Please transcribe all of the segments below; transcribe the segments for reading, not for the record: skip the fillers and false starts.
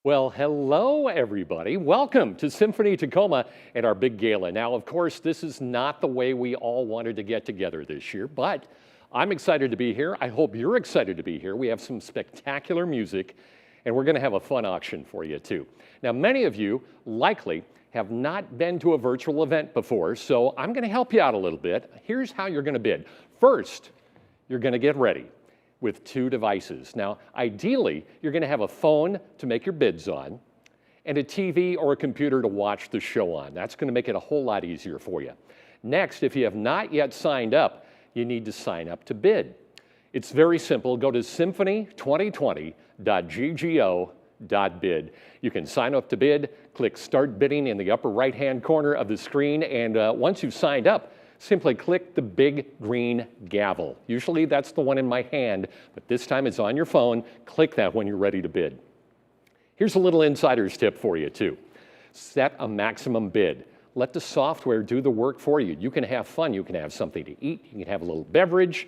Well, hello, everybody. Welcome to Symphony Tacoma and our big gala. Now, of course, this is not the way we all wanted to get together this year, but I'm excited to be here. I hope you're excited to be here. We have some spectacular music, and we're going to have a fun auction for you, too. Now, many of you likely have not been to a virtual event before, so I'm going to help you out a little bit. Here's how you're going to bid. First, you're going to get ready with two devices. Now, ideally, you're going to have a phone to make your bids on and a TV or a computer to watch the show on. That's going to make it a whole lot easier for you. Next, if you have not yet signed up, you need to sign up to bid. It's very simple. Go to symphony2020.ggo.bid. You can sign up to bid, click Start Bidding in the upper right-hand corner of the screen, and once you've signed up, simply click the big green gavel. Usually that's the one in my hand, but this time it's on your phone. Click that when you're ready to bid. Here's a little insider's tip for you too. Set a maximum bid. Let the software do the work for you. You can have fun. You can have something to eat. You can have a little beverage.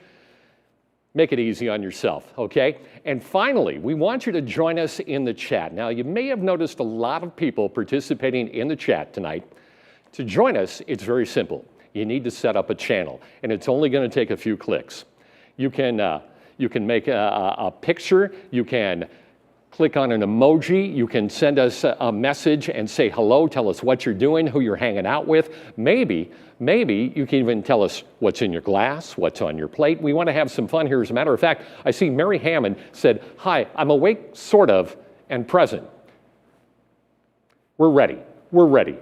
Make it easy on yourself, okay? And finally, we want you to join us in the chat. Now, you may have noticed a lot of people participating in the chat tonight. To join us, it's very simple. You need to set up a channel, and it's only going to take a few clicks. You can make a picture, you can click on an emoji, you can send us a message and say hello, tell us what you're doing, who you're hanging out with. Maybe you can even tell us what's in your glass, what's on your plate. We want to have some fun here. As a matter of fact, I see Mary Hammond said, "Hi, I'm awake, sort of, and present." We're ready. We're ready.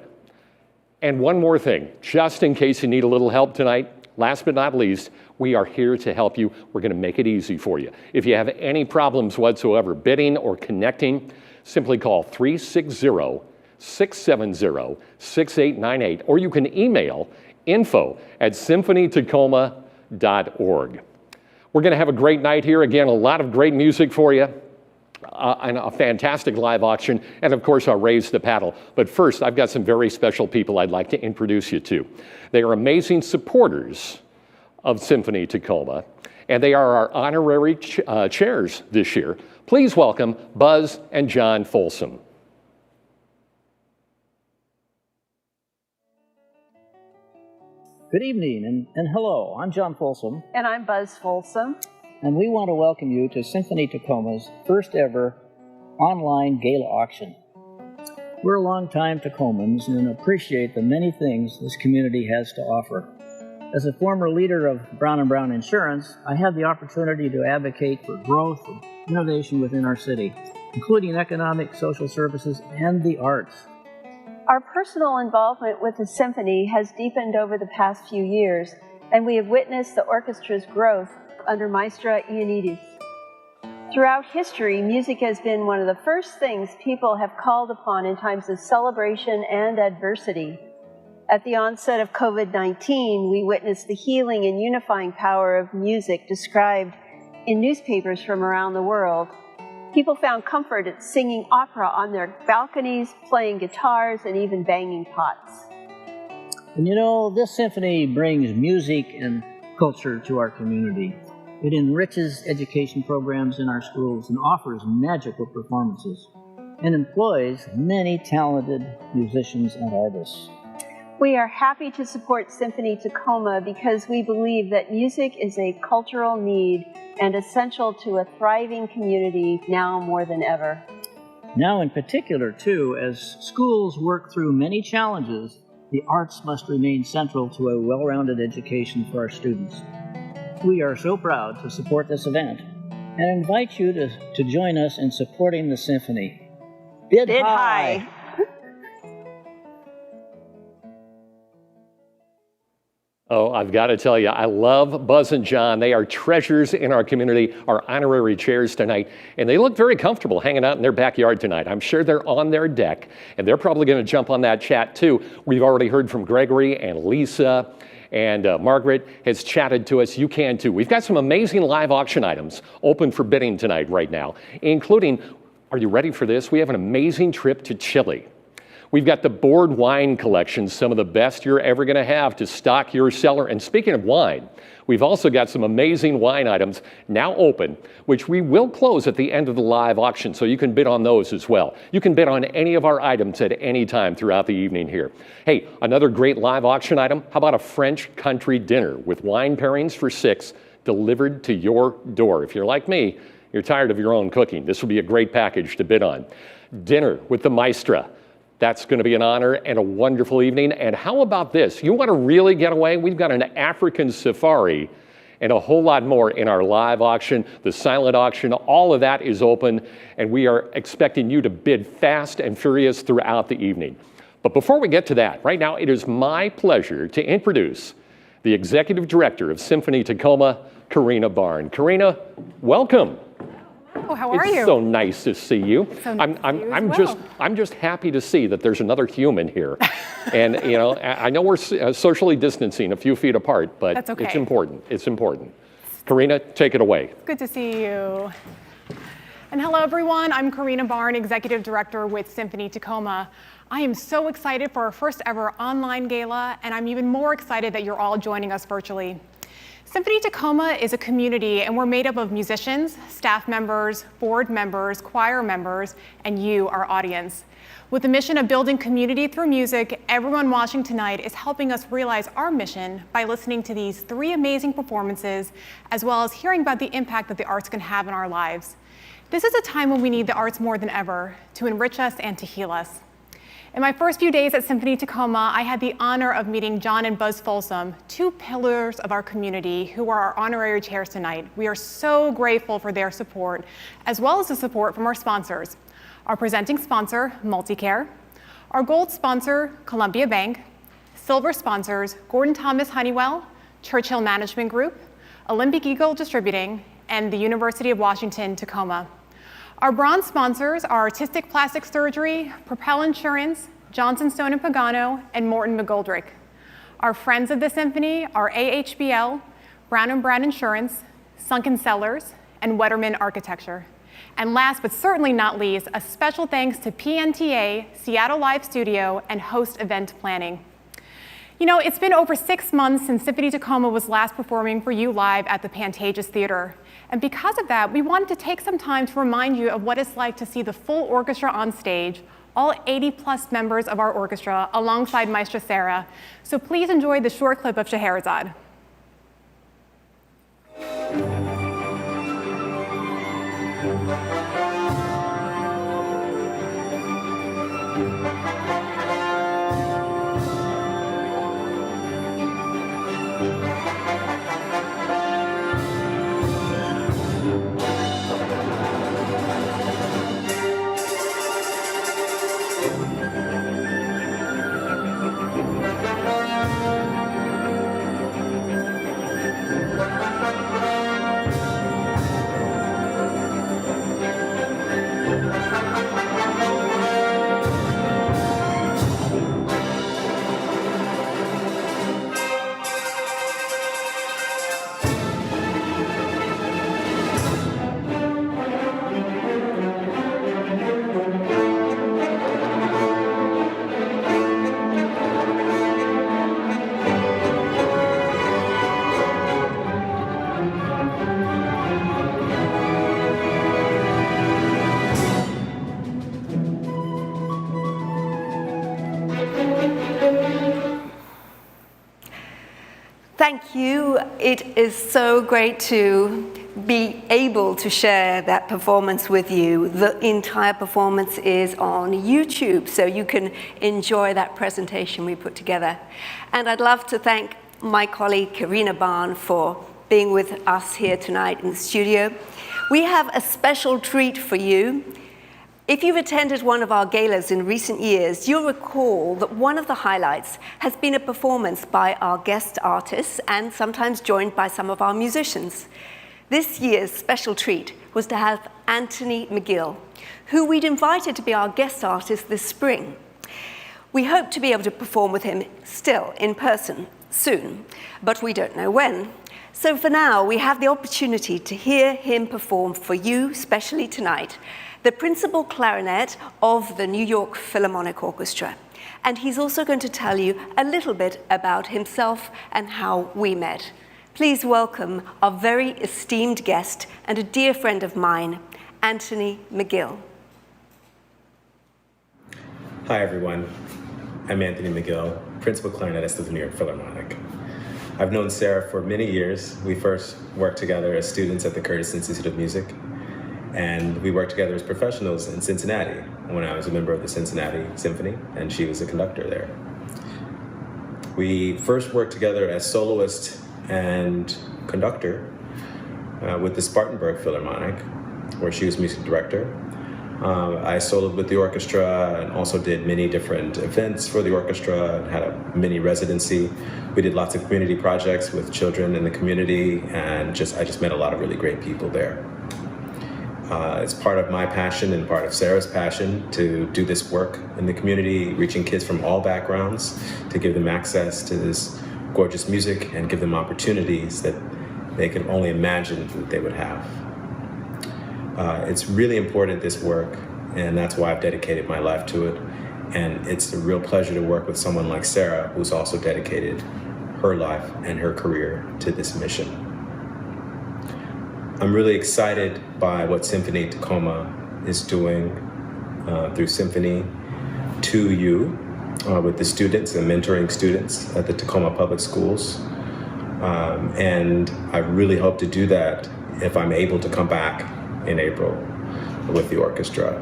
And one more thing, just in case you need a little help tonight, last but not least, we are here to help you. We're going to make it easy for you. If you have any problems whatsoever bidding or connecting, simply call 360-670-6898, or you can email info@symphonytacoma.org. We're going to have a great night here. Again, a lot of great music for you. And a fantastic live auction, and of course, our Raise the Paddle. But first, I've got some very special people I'd like to introduce you to. They are amazing supporters of Symphony Tacoma, and they are our honorary chairs this year. Please welcome Buzz and John Folsom. Good evening, and hello. I'm John Folsom. And I'm Buzz Folsom. And we want to welcome you to Symphony Tacoma's first ever online gala auction. We're longtime Tacomans and appreciate the many things this community has to offer. As a former leader of Brown & Brown Insurance, I have the opportunity to advocate for growth and innovation within our city, including economic, social services, and the arts. Our personal involvement with the symphony has deepened over the past few years, and we have witnessed the orchestra's growth under Maestra Ioannidis. Throughout history, music has been one of the first things people have called upon in times of celebration and adversity. At the onset of COVID-19, we witnessed the healing and unifying power of music described in newspapers from around the world. People found comfort at singing opera on their balconies, playing guitars, and even banging pots. And you know, this symphony brings music and culture to our community. It enriches education programs in our schools and offers magical performances and employs many talented musicians and artists. We are happy to support Symphony Tacoma because we believe that music is a cultural need and essential to a thriving community now more than ever. Now in particular, too, as schools work through many challenges, the arts must remain central to a well-rounded education for our students. We are so proud to support this event and invite you to join us in supporting the symphony. Bid high! Oh, I've got to tell you, I love Buzz and John. They are treasures in our community, our honorary chairs tonight, and they look very comfortable hanging out in their backyard tonight. I'm sure they're on their deck, and they're probably going to jump on that chat too. We've already heard from Gregory and Lisa, and Margaret has chatted to us. You can too. We've got some amazing live auction items open for bidding tonight right now, including, are you ready for this? We have an amazing trip to Chile. We've got the board wine collection, some of the best you're ever going to have to stock your cellar. And speaking of wine, we've also got some amazing wine items now open, which we will close at the end of the live auction, so you can bid on those as well. You can bid on any of our items at any time throughout the evening here. Hey, another great live auction item, how about a French country dinner with wine pairings for 6 delivered to your door? If you're like me, you're tired of your own cooking, this will be a great package to bid on. Dinner with the Maestra. That's going to be an honor and a wonderful evening. And how about this? You want to really get away? We've got an African safari and a whole lot more in our live auction, the silent auction. All of that is open, and we are expecting you to bid fast and furious throughout the evening. But before we get to that, right now it is my pleasure to introduce the Executive Director of Symphony Tacoma, Karina Barn. Karina, welcome. Oh, how are you? It's so nice to see you. So nice to see you as well. I'm just happy to see that there's another human here. And you know, I know we're socially distancing a few feet apart, but that's okay. It's important. It's important. Karina, take it away. Good to see you. And hello, everyone. I'm Karina Barn, Executive Director with Symphony Tacoma. I am so excited for our first ever online gala, and I'm even more excited that you're all joining us virtually. Symphony Tacoma is a community, and we're made up of musicians, staff members, board members, choir members, and you, our audience. With the mission of building community through music, everyone watching tonight is helping us realize our mission by listening to these 3 amazing performances, as well as hearing about the impact that the arts can have in our lives. This is a time when we need the arts more than ever to enrich us and to heal us. In my first few days at Symphony Tacoma, I had the honor of meeting John and Buzz Folsom, 2 pillars of our community who are our honorary chairs tonight. We are so grateful for their support, as well as the support from our sponsors. Our presenting sponsor, MultiCare, our gold sponsor, Columbia Bank, silver sponsors, Gordon Thomas Honeywell, Churchill Management Group, Olympic Eagle Distributing, and the University of Washington, Tacoma. Our bronze sponsors are Artistic Plastic Surgery, Propel Insurance, Johnson Stone & Pagano, and Morton McGoldrick. Our friends of the Symphony are AHBL, Brown & Brown Insurance, Sunken Cellars, and Wetterman Architecture. And last but certainly not least, a special thanks to PNTA, Seattle Live Studio, and Host Event Planning. You know, it's been over 6 months since Symphony Tacoma was last performing for you live at the Pantages Theater. And because of that, we wanted to take some time to remind you of what it's like to see the full orchestra on stage, all 80+ members of our orchestra, alongside Maestra Sarah. So please enjoy the short clip of Scheherazade. Thank you. It is so great to be able to share that performance with you. The entire performance is on YouTube, so you can enjoy that presentation we put together. And I'd love to thank my colleague Karina Barn for being with us here tonight in the studio. We have a special treat for you. If you've attended one of our galas in recent years, you'll recall that one of the highlights has been a performance by our guest artists and sometimes joined by some of our musicians. This year's special treat was to have Anthony Mcgill, who we'd invited to be our guest artist this spring. We hope to be able to perform with him still in person soon, but we don't know when. So for now, we have the opportunity to hear him perform for you, especially tonight, the principal clarinet of the New York Philharmonic Orchestra. And he's also going to tell you a little bit about himself and how we met. Please welcome our very esteemed guest and a dear friend of mine, Anthony Mcgill. Hi everyone, I'm Anthony Mcgill, principal clarinetist of the New York Philharmonic. I've known Sarah for many years. We first worked together as students at the Curtis Institute of Music, and we worked together as professionals in Cincinnati when I was a member of the Cincinnati Symphony, and she was a conductor there. We first worked together as soloist and conductor with the Spartanburg Philharmonic, where she was music director. I soloed with the orchestra and also did many different events for the orchestra and had a mini residency. We did lots of community projects with children in the community, and I just met a lot of really great people there. It's part of my passion and part of Sarah's passion to do this work in the community, reaching kids from all backgrounds, to give them access to this gorgeous music and give them opportunities that they can only imagine that they would have. It's really important, this work, and that's why I've dedicated my life to it. And it's a real pleasure to work with someone like Sarah, who's also dedicated her life and her career to this mission. I'm really excited by what Symphony Tacoma is doing through Symphony to You with the students and mentoring students at the Tacoma Public Schools. And I really hope to do that if I'm able to come back in April with the orchestra.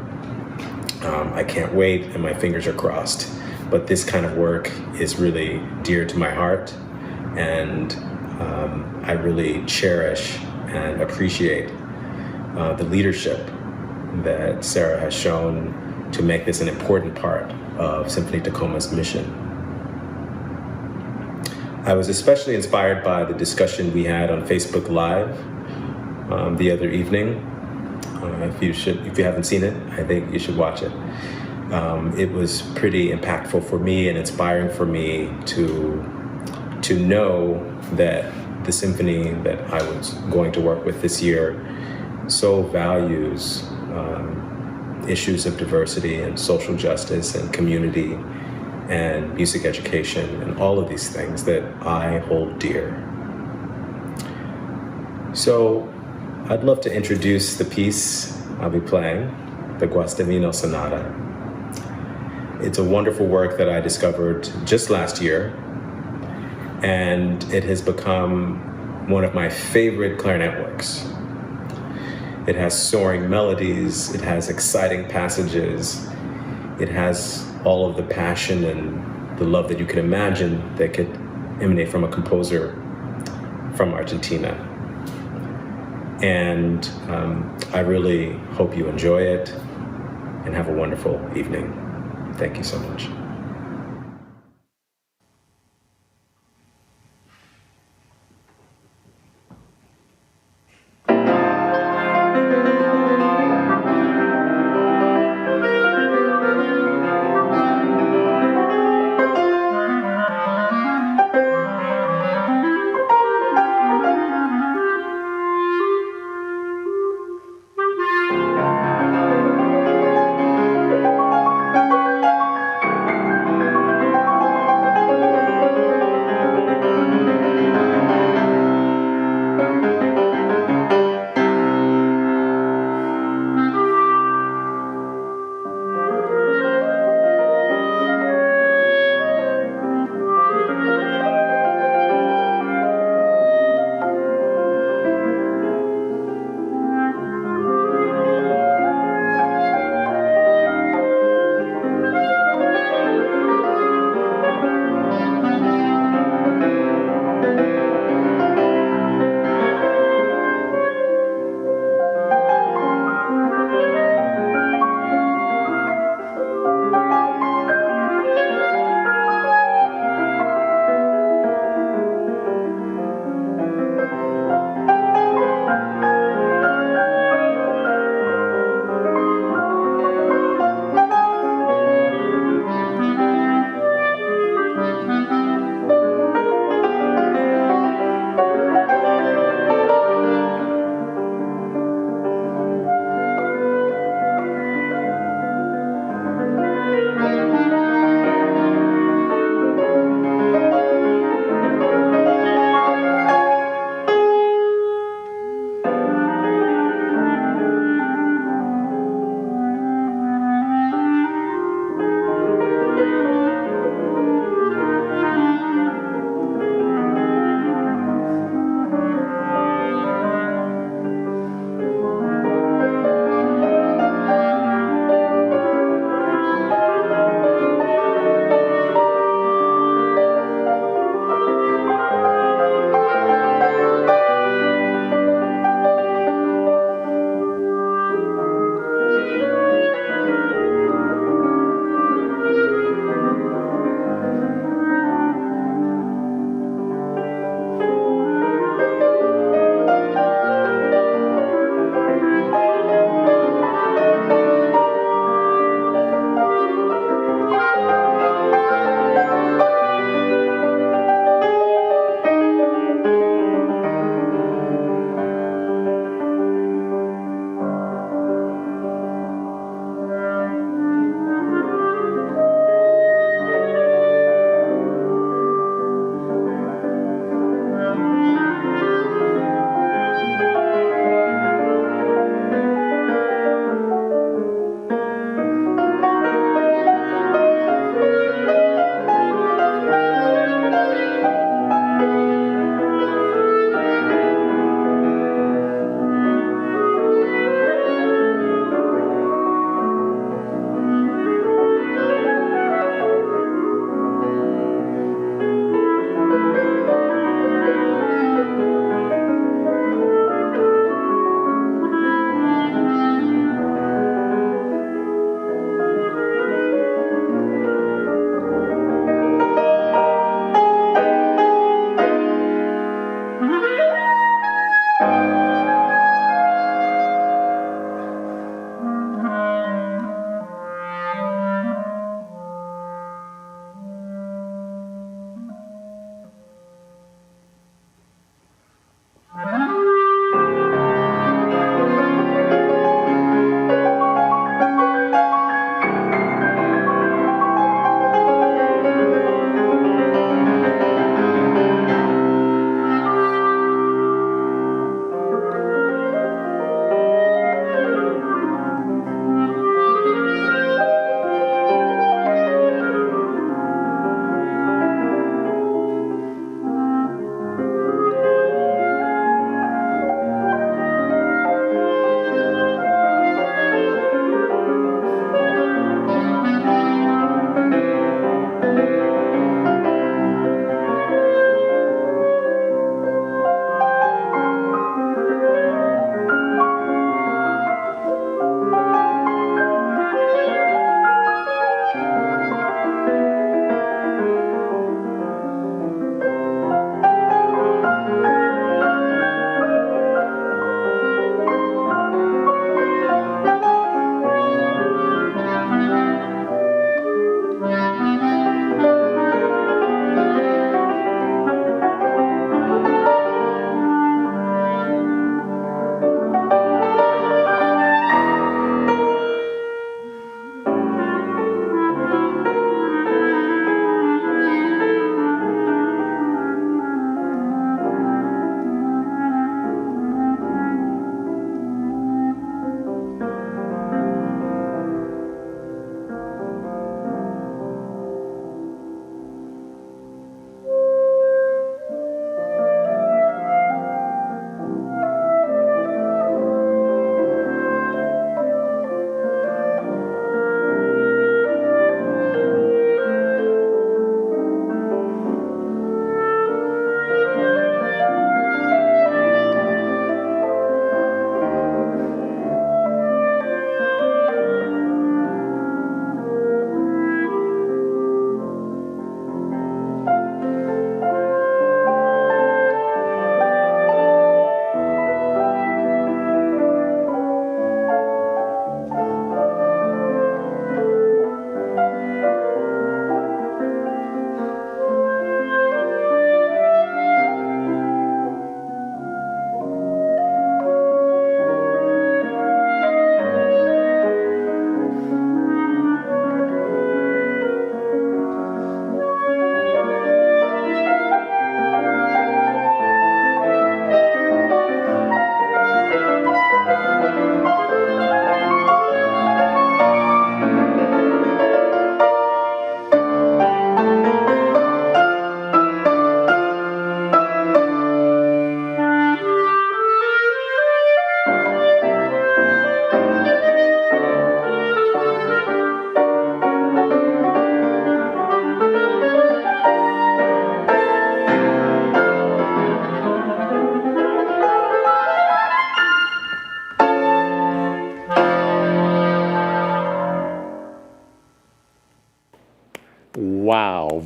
I can't wait and my fingers are crossed, but this kind of work is really dear to my heart, and I really cherish and appreciate the leadership that Sarah has shown to make this an important part of Symphony Tacoma's mission. I was especially inspired by the discussion we had on Facebook Live the other evening. If you haven't seen it, I think you should watch it. It was pretty impactful for me and inspiring for me to know that the symphony that I was going to work with this year so values issues of diversity and social justice and community and music education and all of these things that I hold dear. So I'd love to introduce the piece I'll be playing, the Guacamino Sonata. It's a wonderful work that I discovered just last year, and it has become one of my favorite clarinet works. It has soaring melodies, it has exciting passages, it has all of the passion and the love that you could imagine that could emanate from a composer from Argentina. And I really hope you enjoy it and have a wonderful evening. Thank you so much.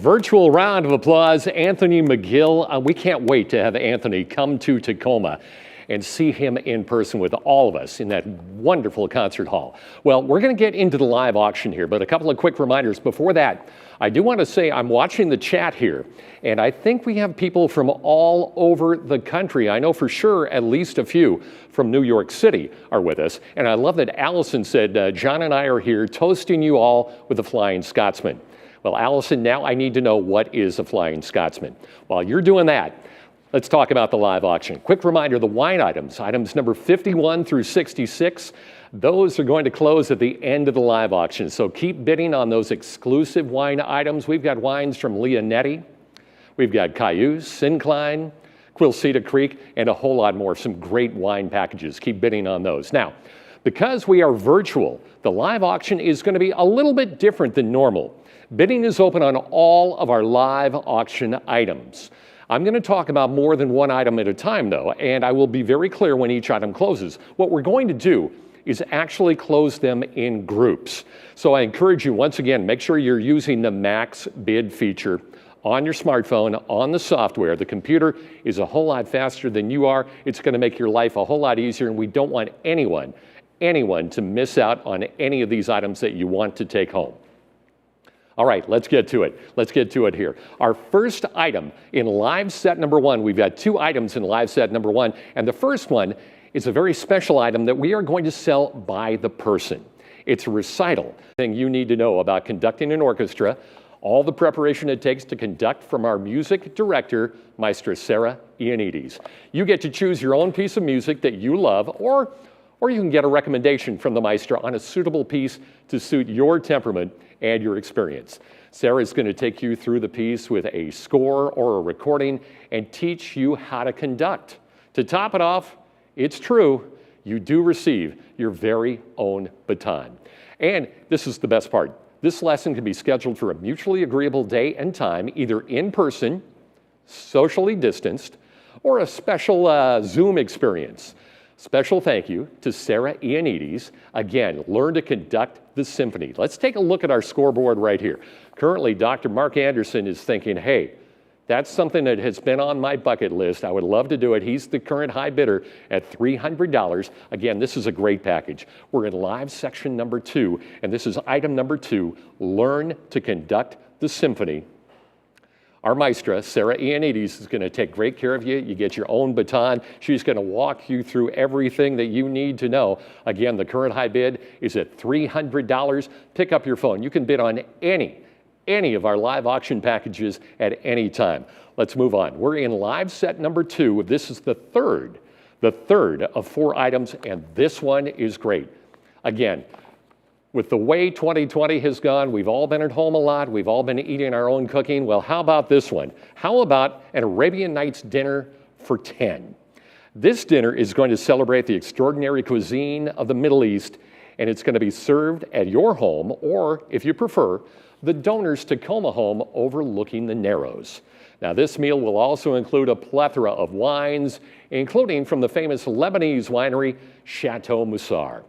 virtual round of applause, Anthony Mcgill. We can't wait to have Anthony come to Tacoma and see him in person with all of us in that wonderful concert hall. Well, we're going to get into the live auction here, but a couple of quick reminders. Before that, I do want to say I'm watching the chat here, and I think we have people from all over the country. I know for sure at least a few from New York City are with us, and I love that Allison said, John and I are here toasting you all with the Flying Scotsman. Well, Allison, now I need to know, what is a Flying Scotsman? While you're doing that, let's talk about the live auction. Quick reminder, the wine items number 51 through 66, those are going to close at the end of the live auction. So keep bidding on those exclusive wine items. We've got wines from Leonetti, we've got Cayuse, Syncline, Quilceda Creek, and a whole lot more. Some great wine packages. Keep bidding on those. Now, because we are virtual, the live auction is going to be a little bit different than normal. Bidding is open on all of our live auction items. I'm going to talk about more than one item at a time, though, and I will be very clear when each item closes. What we're going to do is actually close them in groups. So I encourage you, once again, make sure you're using the max bid feature on your smartphone, on the software. The computer is a whole lot faster than you are. It's going to make your life a whole lot easier, and we don't want anyone to miss out on any of these items that you want to take home. All right, let's get to it. Let's get to it here. Our first item in live set number one, we've got two items in live set number one, and the first one is a very special item that we are going to sell by the person. It's a recital. Thing you need to know about conducting an orchestra, all the preparation it takes to conduct from our music director, Maestra Sarah Ioannidis. You get to choose your own piece of music that you love, or you can get a recommendation from the maestro on a suitable piece to suit your temperament and your experience. Sarah is going to take you through the piece with a score or a recording and teach you how to conduct. To top it off, it's true, you do receive your very own baton. And this is the best part. This lesson can be scheduled for a mutually agreeable day and time, either in person, socially distanced, or a special Zoom experience. Special thank you to Sarah Ioannidis. Again, learn to conduct the symphony. Let's take a look at our scoreboard right here. Currently, Dr. Mark Anderson is thinking, hey, that's something that has been on my bucket list. I would love to do it. He's the current high bidder at $300. Again, this is a great package. We're in live section number 2, and this is item number 2, learn to conduct the symphony. Our maestra, Sarah Ioannidis, is going to take great care of you. You get your own baton. She's going to walk you through everything that you need to know. Again, the current high bid is at $300. Pick up your phone. You can bid on any of our live auction packages at any time. Let's move on. We're in live set number 2. This is the third of 4 items, and this one is great. Again, with the way 2020 has gone, we've all been at home a lot. We've all been eating our own cooking. Well, how about this one? How about an Arabian Nights dinner for 10? This dinner is going to celebrate the extraordinary cuisine of the Middle East, and it's going to be served at your home, or if you prefer, the Donor's Tacoma home overlooking the Narrows. Now, this meal will also include a plethora of wines, including from the famous Lebanese winery, Chateau Moussar.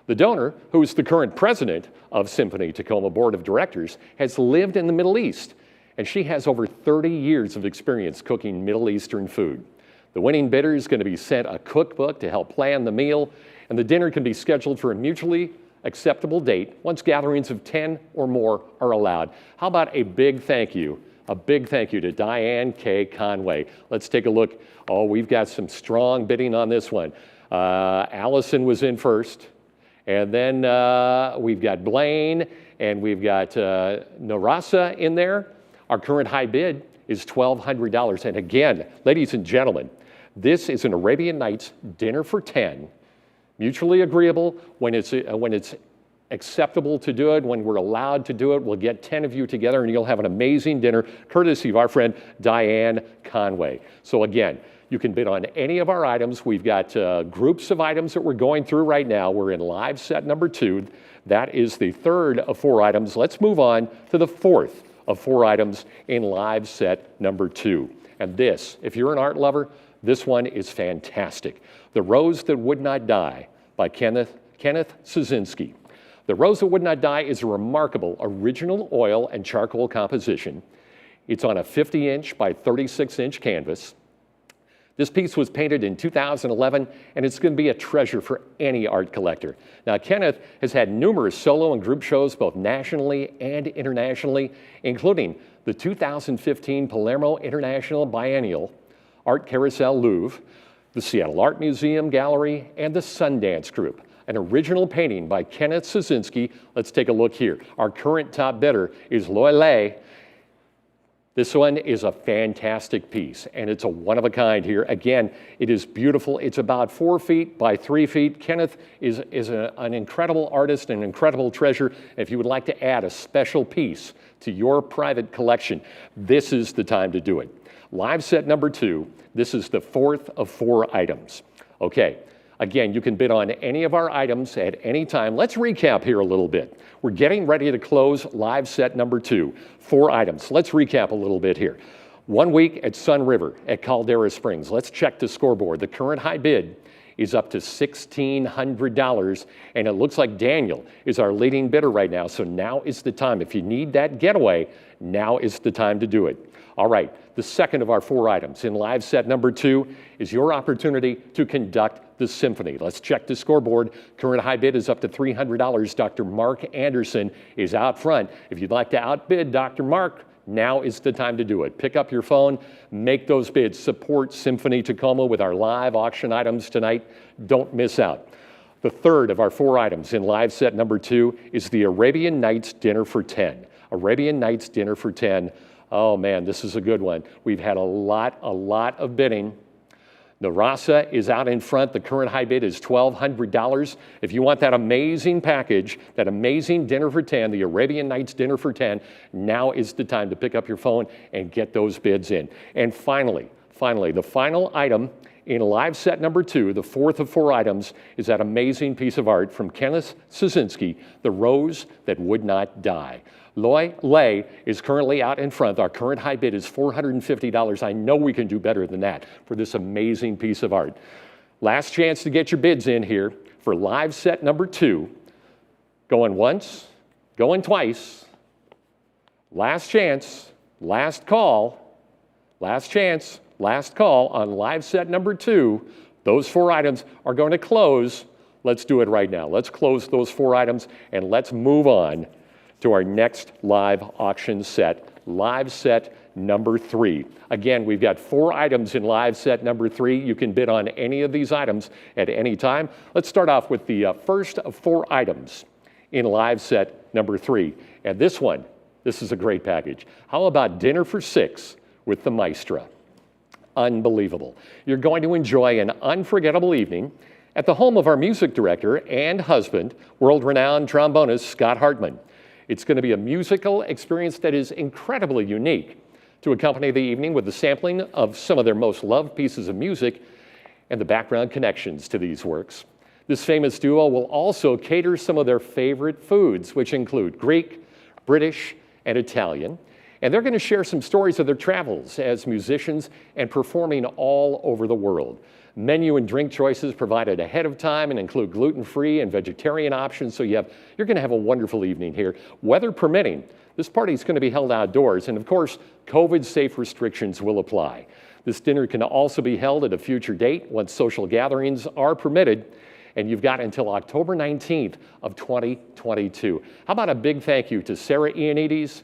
The donor, who is the current president of Symphony Tacoma Board of Directors, has lived in the Middle East, and she has over 30 years of experience cooking Middle Eastern food. The winning bidder is going to be sent a cookbook to help plan the meal, and the dinner can be scheduled for a mutually acceptable date once gatherings of 10 or more are allowed. How about a big thank you to Diane K. Conway. Let's take a look. Oh, we've got some strong bidding on this one. Allison was in first. And then we've got Blaine, and we've got Narasa in there. Our current high bid is $1,200. And again, ladies and gentlemen, this is an Arabian Nights dinner for 10, mutually agreeable. When it's acceptable to do it, when we're allowed to do it, we'll get 10 of you together, and you'll have an amazing dinner, courtesy of our friend Diane Conway. So again, you can bid on any of our items. We've got groups of items that we're going through right now. We're in live set number 2. That is the third of 4 items. Let's move on to the fourth of 4 items in live set number 2. And this, if you're an art lover, this one is fantastic. The Rose That Would Not Die by Kenneth Szynski. The Rose That Would Not Die is a remarkable original oil and charcoal composition. It's on a 50-inch by 36-inch canvas. This piece was painted in 2011, and it's going to be a treasure for any art collector. Now, Kenneth has had numerous solo and group shows, both nationally and internationally, including the 2015 Palermo International Biennial, Art Carousel Louvre, the Seattle Art Museum Gallery, and the Sundance Group. An original painting by Kenneth Szynski. Let's take a look here. Our current top bidder is Loewe. This one is a fantastic piece, and it's a one-of-a-kind here. Again, it is beautiful. It's about 4 feet by 3 feet. Kenneth is an incredible artist, an incredible treasure. If you would like to add a special piece to your private collection, this is the time to do it. Live set number 2, this is the 4th of 4 items. Okay, again, you can bid on any of our items at any time. Let's recap here a little bit. We're getting ready to close live set number 2, 4 items. Let's recap a little bit here. 1 week at Sun River at Caldera Springs. Let's check the scoreboard. The current high bid is up to $1,600, and it looks like Daniel is our leading bidder right now, so now is the time. If you need that getaway, now is the time to do it. All right, the second of our 4 items in live set number 2 is your opportunity to conduct the symphony. Let's check the scoreboard. Current high bid is up to $300. Dr. Mark Anderson is out front. If you'd like to outbid Dr. Mark, now is the time to do it. Pick up your phone, make those bids. Support Symphony Tacoma with our live auction items tonight. Don't miss out. The third of our 4 items in live set number 2 is the Arabian Nights Dinner for 10. Arabian Nights Dinner for 10. Oh man, this is a good one. We've had a lot of bidding. Narasa is out in front. The current high bid is $1,200. If you want that amazing package, that amazing dinner for 10, the Arabian Nights Dinner for 10, now is the time to pick up your phone and get those bids in. And finally, the final item in live set number 2, the 4th of 4 items, is that amazing piece of art from Kenneth Szynski, The Rose That Would Not Die. Loy is currently out in front. Our current high bid is $450. I know we can do better than that for this amazing piece of art. Last chance to get your bids in here for live set number 2. Going once, going twice. Last chance, last call, last chance, last call on live set number 2. Those 4 items are going to close. Let's do it right now. Let's close those 4 items and let's move on to our next live auction set, live set number 3. Again, we've got 4 items in live set number 3. You can bid on any of these items at any time. Let's start off with the first of 4 items in live set number 3. And this one, this is a great package. How about Dinner for 6 with the Maestra? Unbelievable. You're going to enjoy an unforgettable evening at the home of our music director and husband, world-renowned trombonist Scott Hartman. It's going to be a musical experience that is incredibly unique to accompany the evening with the sampling of some of their most loved pieces of music and the background connections to these works. This famous duo will also cater some of their favorite foods, which include Greek, British, and Italian. And they're going to share some stories of their travels as musicians and performing all over the world. Menu and drink choices provided ahead of time and include gluten-free and vegetarian options, so you're going to have a wonderful evening here. Weather permitting, this party is going to be held outdoors, and of course, COVID-safe restrictions will apply. This dinner can also be held at a future date once social gatherings are permitted, and you've got until October 19th of 2022. How about a big thank you to Sarah Ioannidis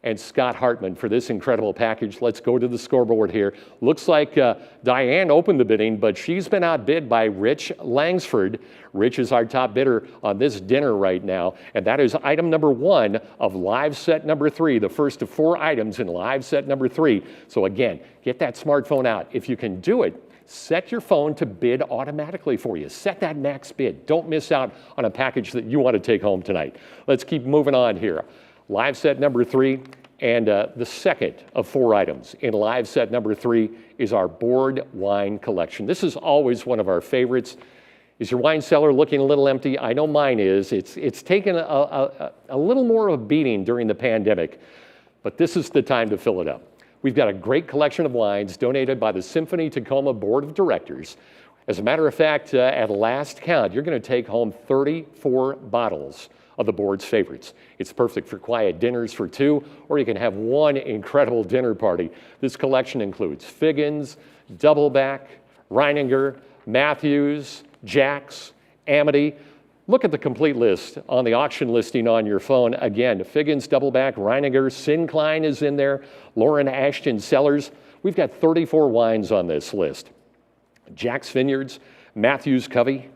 and Scott Hartman for this incredible package. Let's go to the scoreboard here. Looks like Diane opened the bidding, but she's been outbid by Rich Langsford. Rich is our top bidder on this dinner right now, and that is item number 1 of live set number 3, the first of 4 items in live set number 3. So again, get that smartphone out. If you can do it, set your phone to bid automatically for you. Set that max bid. Don't miss out on a package that you want to take home tonight. Let's keep moving on here. Live set number 3, and the second of 4 items in live set number 3 is our board wine collection. This is always one of our favorites. Is your wine cellar looking a little empty? I know mine is. It's taken a little more of a beating during the pandemic, but this is the time to fill it up. We've got a great collection of wines donated by the Symphony Tacoma Board of Directors. As a matter of fact, at last count, you're going to take home 34 bottles of the board's favorites. It's perfect for quiet dinners for two, or you can have one incredible dinner party. This collection includes Figgins, Doubleback, Reininger, Matthews, Jacks, Amity. Look at the complete list on the auction listing on your phone. Again, Figgins, Doubleback, Reininger, Sincline is in there, Lauren Ashton Cellars. We've got 34 wines on this list. Jack's Vineyards, Matthews Covey,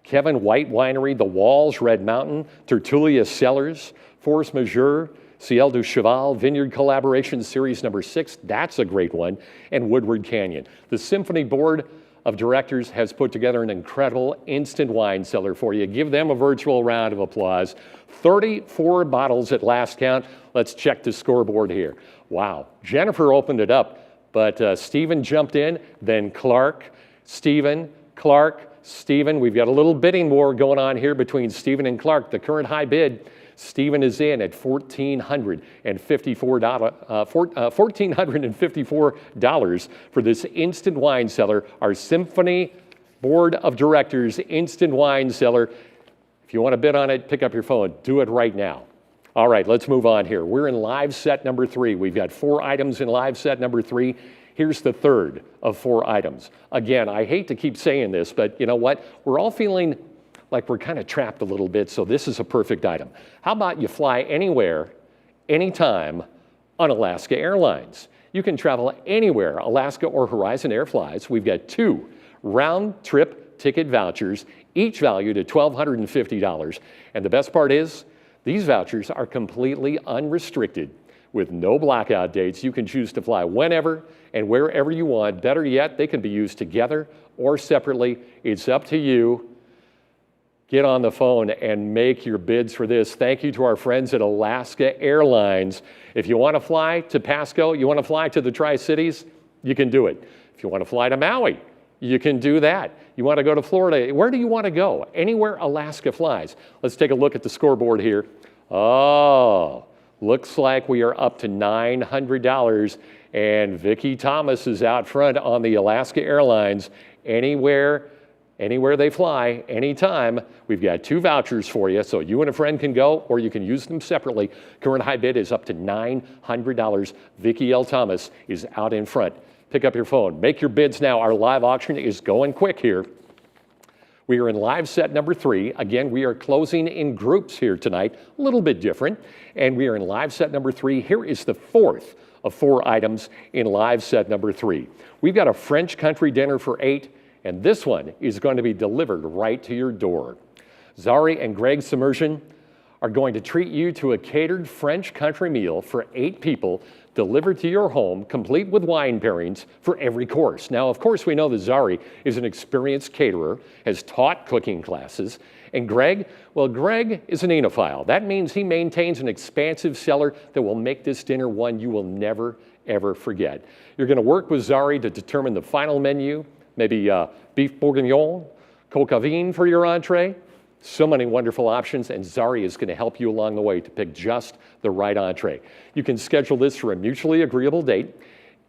Kevin White Winery, The Walls, Red Mountain, Tertulia Cellars, Force Majeure, Ciel du Cheval, Vineyard Collaboration Series number 6, that's a great one, and Woodward Canyon. The Symphony Board of Directors has put together an incredible instant wine cellar for you. Give them a virtual round of applause. 34 bottles at last count. Let's check the scoreboard here. Wow, Jennifer opened it up, but Stephen jumped in, then Clark, Stephen, Clark, Stephen. We've got a little bidding war going on here between Stephen and Clark. The current high bid, Stephen is in at $1,454 for this instant wine cellar, our Symphony Board of Directors instant wine cellar. If you want to bid on it, pick up your phone. Do it right now. All right, let's move on here. We're in live set number 3. We've got 4 items in live set number 3. Here's the third of 4 items. Again, I hate to keep saying this, but you know what? We're all feeling like we're kind of trapped a little bit, so this is a perfect item. How about you fly anywhere, anytime on Alaska Airlines? You can travel anywhere Alaska or Horizon Air flies. We've got 2 round-trip ticket vouchers, each valued at $1,250. And the best part is, these vouchers are completely unrestricted with no blackout dates. You can choose to fly whenever and wherever you want. Better yet, they can be used together or separately. It's up to you. Get on the phone and make your bids for this. Thank you to our friends at Alaska Airlines. If you want to fly to Pasco, you want to fly to the Tri-Cities, you can do it. If you want to fly to Maui, you can do that. You want to go to Florida, where do you want to go? Anywhere Alaska flies. Let's take a look at the scoreboard here. Oh, looks like we are up to $900, and Vicki Thomas is out front on the Alaska Airlines. Anywhere they fly, anytime. We've got 2 vouchers for you, so you and a friend can go, or you can use them separately. Current high bid is up to $900. Vicki L. Thomas is out in front. Pick up your phone. Make your bids now. Our live auction is going quick here. We are in live set number 3. Again, we are closing in groups here tonight, a little bit different. And we are in live set number 3. Here is the 4th of 4 items in live set number 3. We've got a French country dinner for 8. And this one is going to be delivered right to your door. Zari and Greg Submersion are going to treat you to a catered French country meal for 8 people, delivered to your home, complete with wine pairings for every course. Now, of course, we know that Zari is an experienced caterer, has taught cooking classes, and Greg, well, Greg is an enophile. That means he maintains an expansive cellar that will make this dinner one you will never, ever forget. You're going to work with Zari to determine the final menu, maybe beef bourguignon, coq à vin for your entree. So many wonderful options, and Zari is going to help you along the way to pick just the right entree. You can schedule this for a mutually agreeable date,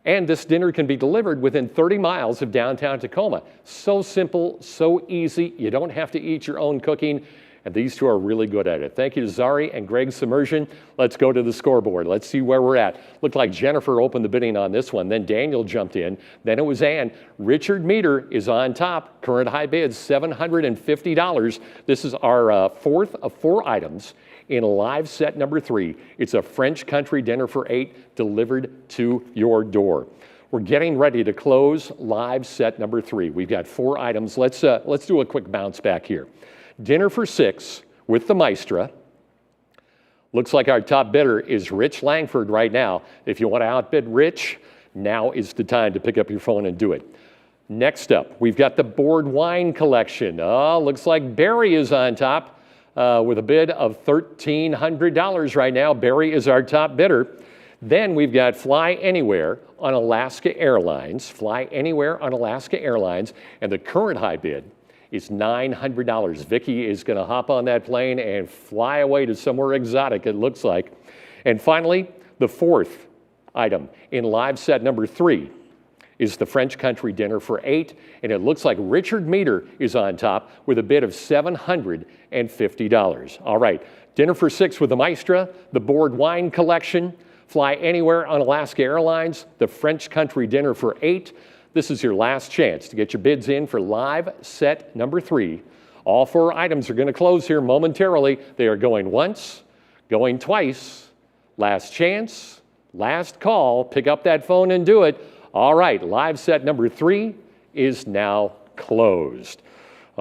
and this dinner can be delivered within 30 miles of downtown Tacoma. So simple, so easy. You don't have to eat your own cooking, and these 2 are really good at it. Thank you to Zari and Greg Submersion. Let's go to the scoreboard. Let's see where we're at. Looked like Jennifer opened the bidding on this one. Then Daniel jumped in. Then it was Ann. Richard Meter is on top. Current high bid, $750. This is our 4th of 4 items in live set number 3. It's a French country dinner for 8 delivered to your door. We're getting ready to close live set number 3. We've got 4 items. Let's do a quick bounce back here. Dinner for 6 with the Maestra. Looks like our top bidder is Rich Langford right now. If you want to outbid Rich, now is the time to pick up your phone and do it. Next up, we've got the board wine collection. Oh, looks like Barry is on top with a bid of $1,300 right now. Barry is our top bidder. Then we've got Fly Anywhere on Alaska Airlines. Fly Anywhere on Alaska Airlines. And the current high bid is $900. Vicki is going to hop on that plane and fly away to somewhere exotic, it looks like. And finally, the 4th item in live set number 3 is the French country dinner for 8, and it looks like Richard Meter is on top with a bid of $750. All right, Dinner for 6 with the Maestra, the board wine collection, fly anywhere on Alaska Airlines, the French country dinner for 8. This is your last chance to get your bids in for live set number 3. All 4 items are going to close here momentarily. They are going once, going twice. Last chance, last call. Pick up that phone and do it. All right, live set number 3 is now closed.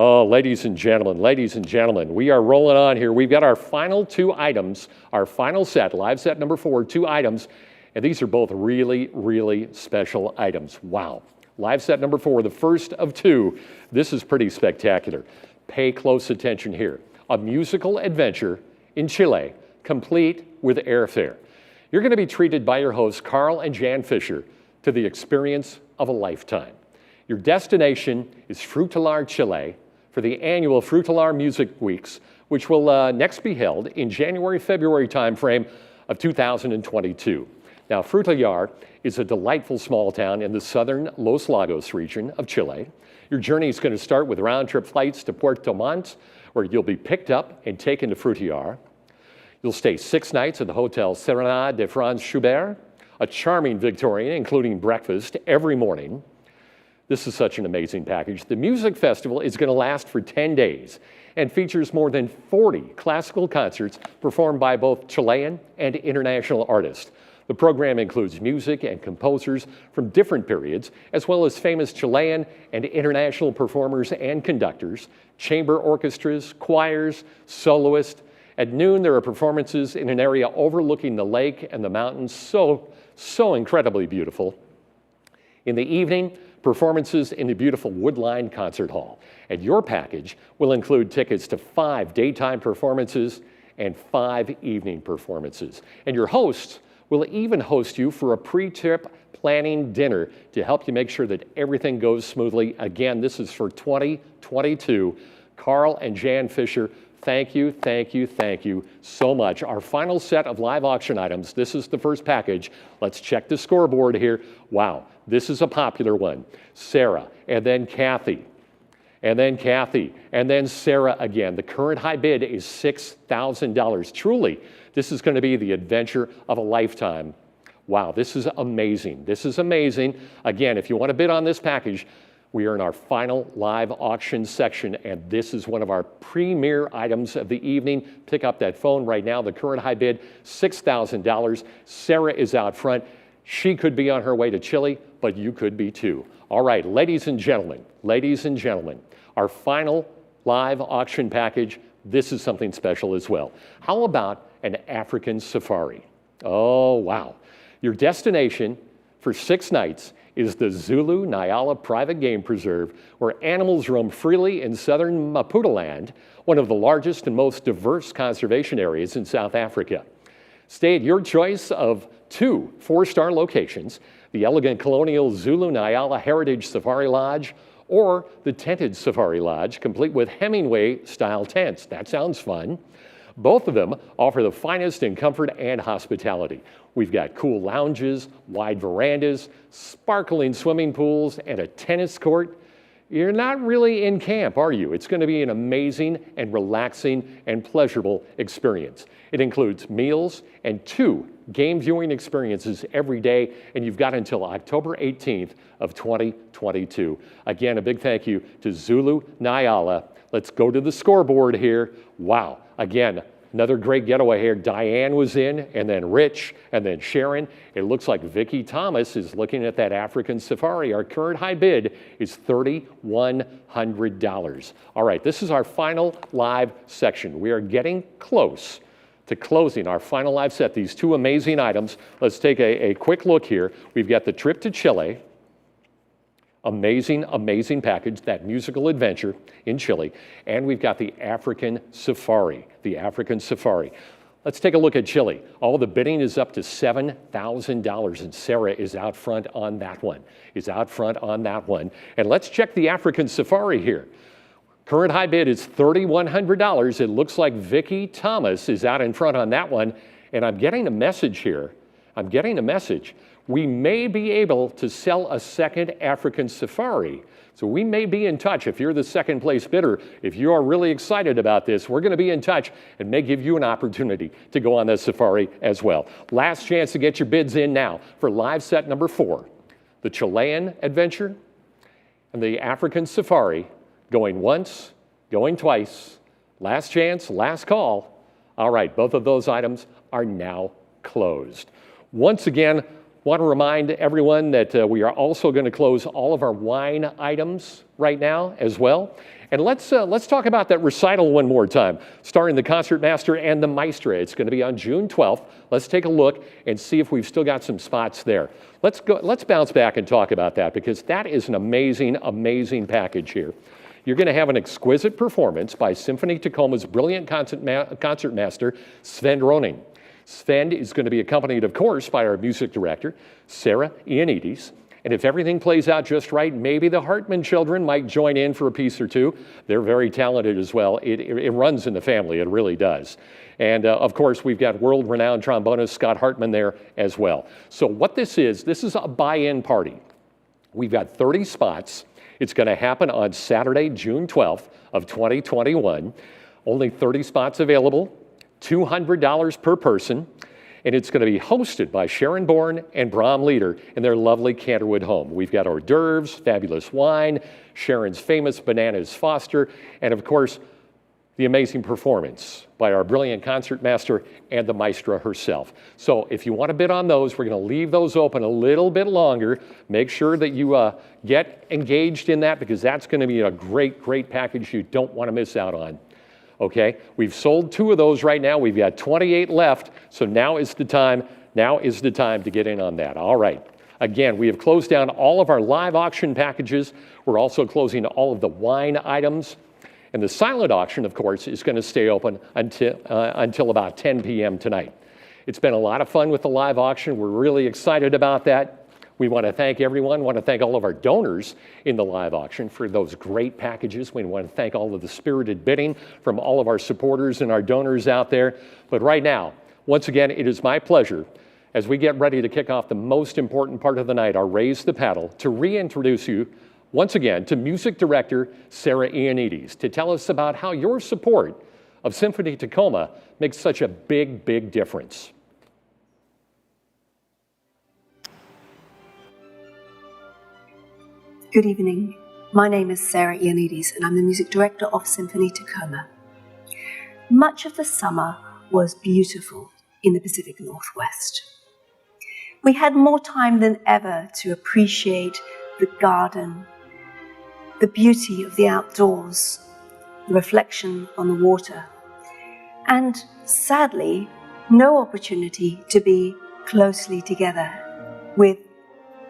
Oh, ladies and gentlemen, we are rolling on here. We've got our final 2 items, our final set, live set number 4, 2 items, and these are both really, really special items. Wow. Live set number 4, the first of 2. This is pretty spectacular. Pay close attention here. A musical adventure in Chile, complete with airfare. You're going to be treated by your hosts, Carl and Jan Fisher, to the experience of a lifetime. Your destination is Fruitalar, Chile, for the annual Fruitalar Music Weeks, which will next be held in January-February timeframe of 2022. Now, Fruitalar is a delightful small town in the southern Los Lagos region of Chile. Your journey is going to start with round-trip flights to Puerto Montt, where you'll be picked up and taken to Fruitalar. You'll stay 6 nights at the Hotel Serena de Franz Schubert, a charming Victorian, including breakfast every morning. This is such an amazing package. The music festival is going to last for 10 days and features more than 40 classical concerts performed by both Chilean and international artists. The program includes music and composers from different periods, as well as famous Chilean and international performers and conductors, chamber orchestras, choirs, soloists. At noon, there are performances in an area overlooking the lake and the mountains, so incredibly beautiful. In the evening, performances in the beautiful Woodline Concert Hall. And your package will include tickets to 5 daytime performances and 5 evening performances. And your hosts will even host you for a pre-trip planning dinner to help you make sure that everything goes smoothly. Again, this is for 2022. Carl and Jan Fisher, thank you so much. Our final set of live auction items, this is the first package. Let's check the scoreboard here. Wow, this is a popular one. Sarah, and then Kathy, and then Sarah again. The current high bid is $6,000. Truly, this is going to be the adventure of a lifetime. Wow, this is amazing. This is amazing. Again, if you want to bid on this package, we are in our final live auction section, and this is one of our premier items of the evening. Pick up that phone right now. The current high bid, $6,000. Sarah is out front. She could be on her way to Chile, but you could be too. All right, ladies and gentlemen, our final live auction package, this is something special as well. How about an African safari? Oh, wow. Your destination for 6 nights is the Zulu Nyala Private Game Preserve, where animals roam freely in southern Maputoland, one of the largest and most diverse conservation areas in South Africa. Stay at your choice of 2 4-star locations, the elegant colonial Zulu Nyala Heritage Safari Lodge or the tented Safari Lodge, complete with Hemingway-style tents. That sounds fun. Both of them offer the finest in comfort and hospitality. We've got cool lounges, wide verandas, sparkling swimming pools, and a tennis court. You're not really in camp, are you? It's going to be an amazing and relaxing and pleasurable experience. It includes meals and 2 game viewing experiences every day, and you've got until October 18th of 2022. Again, a big thank you to Zulu Nyala. Let's go to the scoreboard here. Wow, again, another great getaway here. Diane was in, and then Rich, and then Sharon. It looks like Vicki Thomas is looking at that African safari. Our current high bid is $3,100. All right, this is our final live section. We are getting close to closing our final live set, these 2 amazing items. Let's take a quick look here. We've got the trip to Chile. Amazing package, that musical adventure in Chile. And we've got the African safari, Let's take a look at Chile. All the bidding is up to $7,000, and Sarah is out front on that one, And let's check the African safari here. Current high bid is $3,100. It looks like Vicki Thomas is out in front on that one. And I'm getting a message here. We may be able to sell a second African safari. So we may be in touch. If you're the second place bidder, if you are really excited about this, we're going to be in touch and may give you an opportunity to go on the safari as well. Last chance to get your bids in now for live set number 4, the Chilean adventure and the African safari, going once, going twice. Last chance, last call. All right, both of those items are now closed. Once again, want to remind everyone that we are also going to close all of our wine items right now as well. And let's talk about that recital one more time, starring the concertmaster and the maestra. It's going to be on June 12th. Let's take a look and see if we've still got some spots there. Let's bounce back and talk about that, because that is an amazing, amazing package here. You're going to have an exquisite performance by Symphony Tacoma's brilliant concertmaster, Sven Roning. Sven is going to be accompanied, of course, by our music director, Sarah Ioannidis. And if everything plays out just right, maybe the Hartman children might join in for a piece or two. They're very talented as well. It runs in the family, it really does. And of course, we've got world-renowned trombonist Scott Hartman there as well. So what this is a buy-in party. We've got 30 spots. It's going to happen on Saturday, June 12th of 2021. Only 30 spots available, $200 per person. And it's going to be hosted by Sharon Bourne and Bram Leader in their lovely Canterwood home. We've got hors d'oeuvres, fabulous wine, Sharon's famous Bananas Foster, and of course, the amazing performance by our brilliant concertmaster and the maestra herself. So if you want to bid on those, we're going to leave those open a little bit longer. Make sure that you get engaged in that, because that's going to be a great, great package you don't want to miss out on. Okay, we've sold 2 of those right now. We've got 28 left, so now is the time to get in on that. All right. Again, we have closed down all of our live auction packages. We're also closing all of the wine items. And the silent auction, of course, is going to stay open until about 10 p.m. tonight. It's been a lot of fun with the live auction. We're really excited about that. We want to thank everyone. We want to thank all of our donors in the live auction for those great packages. We want to thank all of the spirited bidding from all of our supporters and our donors out there. But right now, once again, it is my pleasure, as we get ready to kick off the most important part of the night, our Raise the Paddle, to reintroduce you once again to music director Sarah Ioannidis to tell us about how your support of Symphony Tacoma makes such a big, big difference. Good evening. My name is Sarah Ioannidis, and I'm the music director of Symphony Tacoma. Much of the summer was beautiful in the Pacific Northwest. We had more time than ever to appreciate the garden, the beauty of the outdoors, the reflection on the water, and sadly, no opportunity to be closely together with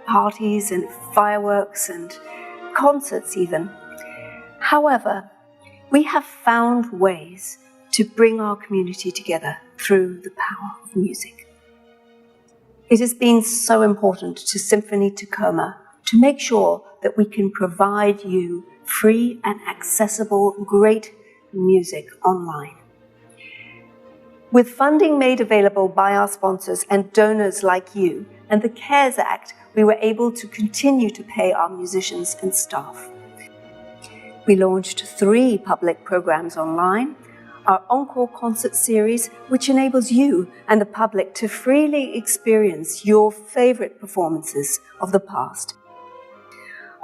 parties and fireworks and concerts even. However, we have found ways to bring our community together through the power of music. It has been so important to Symphony Tacoma to make sure that we can provide you free and accessible great music online. With funding made available by our sponsors and donors like you, and the CARES Act, we were able to continue to pay our musicians and staff. We launched 3 public programs online, our Encore concert series, which enables you and the public to freely experience your favorite performances of the past.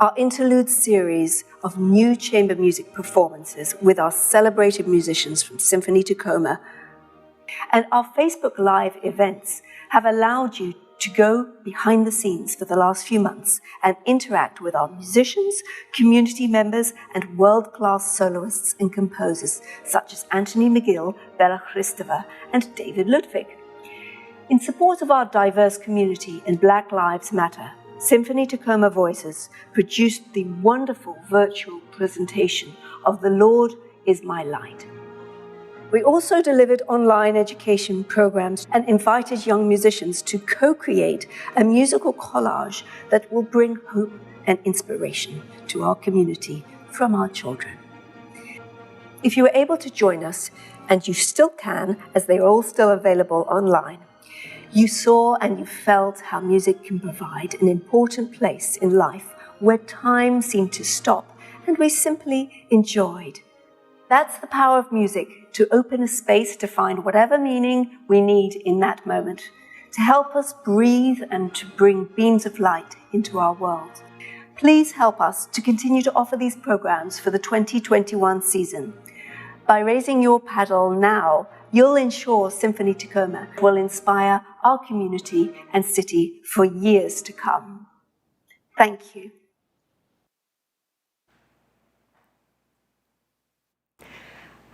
Our interlude series of new chamber music performances with our celebrated musicians from Symphony Tacoma, and our Facebook Live events have allowed you to go behind the scenes for the last few months and interact with our musicians, community members, and world-class soloists and composers such as Anthony Mcgill, Bella Christova, and David Ludwig. In support of our diverse community and Black Lives Matter, Symphony Tacoma Voices produced the wonderful virtual presentation of The Lord is My Light. We also delivered online education programs and invited young musicians to co-create a musical collage that will bring hope and inspiration to our community from our children. If you were able to join us, and you still can, as they are all still available online, you saw and you felt how music can provide an important place in life where time seemed to stop and we simply enjoyed. That's the power of music, to open a space to find whatever meaning we need in that moment, to help us breathe and to bring beams of light into our world. Please help us to continue to offer these programs for the 2021 season. By raising your paddle now, you'll ensure Symphony Tacoma will inspire our community and city for years to come. Thank you.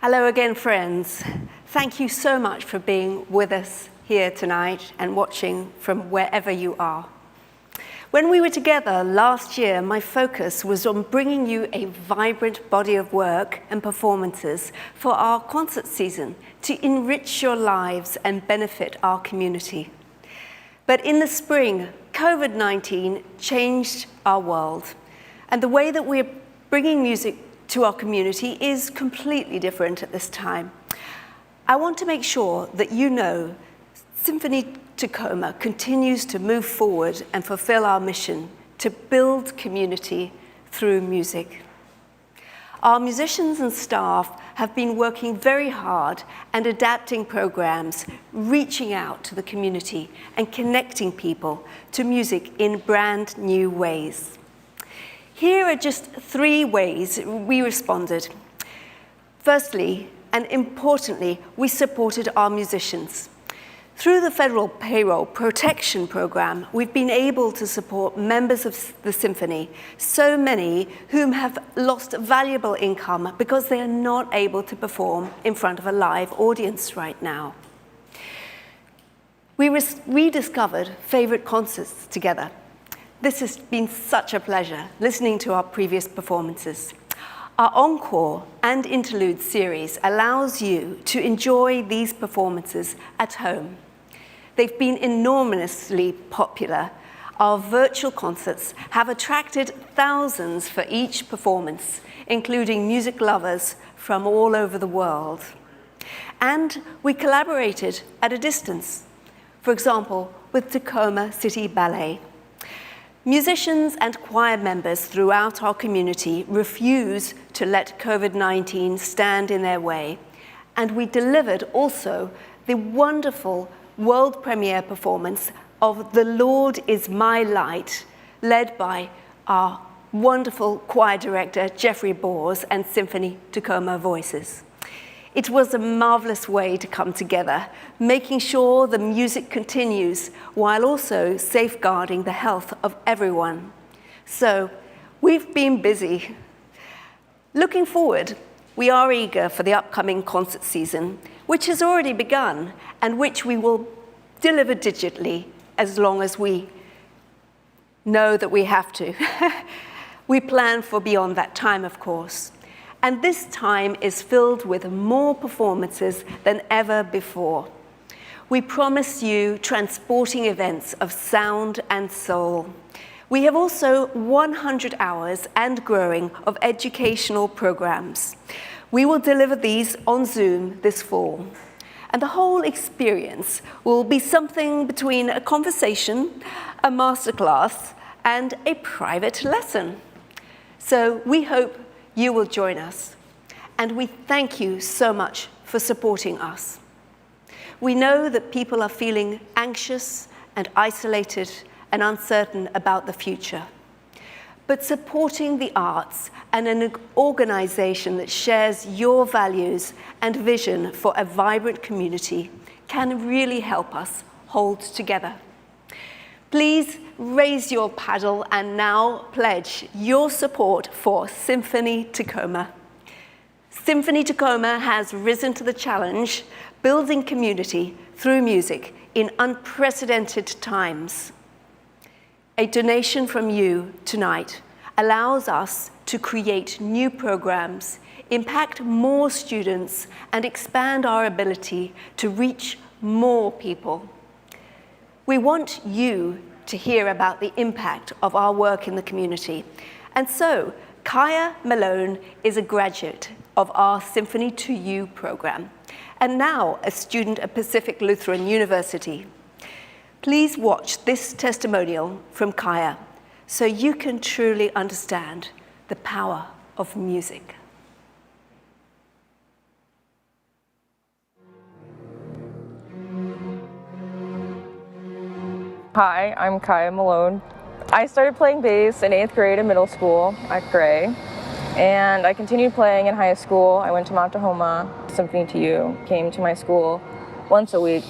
Hello again, friends. Thank you so much for being with us here tonight and watching from wherever you are. When we were together last year, my focus was on bringing you a vibrant body of work and performances for our concert season to enrich your lives and benefit our community. But in the spring, COVID-19 changed our world, and the way that we're bringing music to our community is completely different at this time. I want to make sure that you know Symphony Tacoma continues to move forward and fulfill our mission to build community through music. Our musicians and staff have been working very hard and adapting programs, reaching out to the community and connecting people to music in brand new ways. Here are just 3 ways we responded. Firstly, and importantly, we supported our musicians. Through the Federal Payroll Protection Program, we've been able to support members of the Symphony, so many whom have lost valuable income because they are not able to perform in front of a live audience right now. We rediscovered favorite concerts together. This has been such a pleasure, listening to our previous performances. Our Encore and Interlude series allows you to enjoy these performances at home. They've been enormously popular. Our virtual concerts have attracted thousands for each performance, including music lovers from all over the world. And we collaborated at a distance, for example, with Tacoma City Ballet. Musicians and choir members throughout our community refuse to let COVID-19 stand in their way, and we delivered also the wonderful world premiere performance of The Lord is My Light, led by our wonderful choir director Jeffrey Bors and Symphony Tacoma Voices. It was a marvelous way to come together, making sure the music continues while also safeguarding the health of everyone. So we've been busy. Looking forward, we are eager for the upcoming concert season, which has already begun and which we will deliver digitally as long as we know that we have to. We plan for beyond that time, of course. And this time is filled with more performances than ever before. We promise you transporting events of sound and soul. We have also 100 hours and growing of educational programs. We will deliver these on Zoom this fall. And the whole experience will be something between a conversation, a masterclass, and a private lesson. So we hope you will join us, and we thank you so much for supporting us. We know that people are feeling anxious and isolated and uncertain about the future, but supporting the arts and an organization that shares your values and vision for a vibrant community can really help us hold together. Please raise your paddle and now pledge your support for Symphony Tacoma. Symphony Tacoma has risen to the challenge, building community through music in unprecedented times. A donation from you tonight allows us to create new programs, impact more students, and expand our ability to reach more people. We want you to hear about the impact of our work in the community. And so, Kaya Malone is a graduate of our Symphony to You program, and now a student at Pacific Lutheran University. Please watch this testimonial from Kaya, so you can truly understand the power of music. Hi, I'm Kaya Malone. I started playing bass in 8th grade in middle school at Gray, and I continued playing in high school. I went to Mount Tahoma. Symphony TU came to my school once a week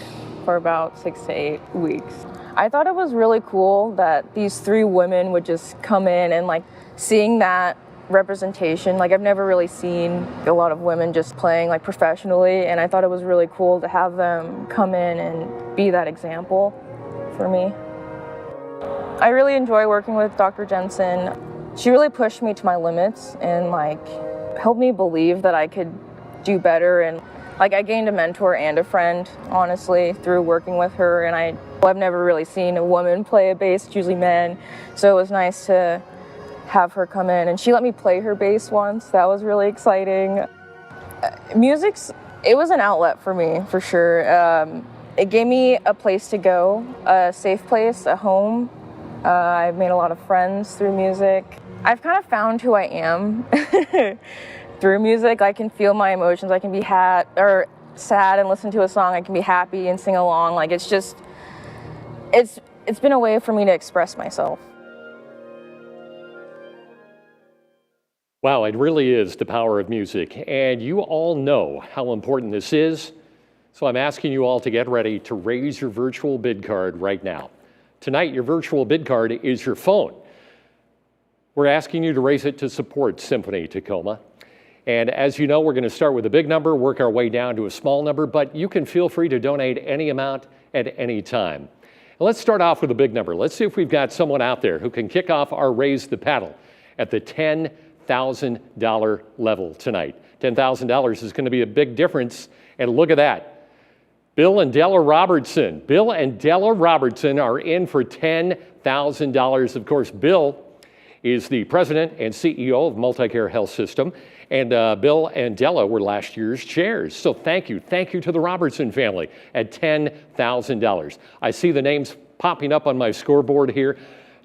for about 6 to 8 weeks. I thought it was really cool that these 3 women would just come in, and like seeing that representation, like I've never really seen a lot of women just playing like professionally, and I thought it was really cool to have them come in and be that example for me. I really enjoy working with Dr. Jensen. She really pushed me to my limits and like helped me believe that I could do better, and like I gained a mentor and a friend, honestly, through working with her. And I've never really seen a woman play a bass, it's usually men, so it was nice to have her come in, and she let me play her bass once. That was really exciting. It was an outlet for me, for sure. It gave me a place to go, a safe place, a home. I've made a lot of friends through music. I've kind of found who I am through music. I can feel my emotions. I can be sad and listen to a song. I can be happy and sing along. Like it's been a way for me to express myself. Wow, it really is the power of music, and you all know how important this is, so I'm asking you all to get ready to raise your virtual bid card right now. Tonight, your virtual bid card is your phone. We're asking you to raise it to support Symphony Tacoma. And as you know, we're going to start with a big number, work our way down to a small number, but you can feel free to donate any amount at any time. And let's start off with a big number. Let's see if we've got someone out there who can kick off our Raise the Paddle at the $10,000 level tonight. $10,000 is going to be a big difference, and look at that. Bill and Della Robertson. Bill and Della Robertson are in for $10,000. Of course, Bill is the president and CEO of Multicare Health System, and Bill and Della were last year's chairs. So thank you to the Robertson family at $10,000. I see the names popping up on my scoreboard here.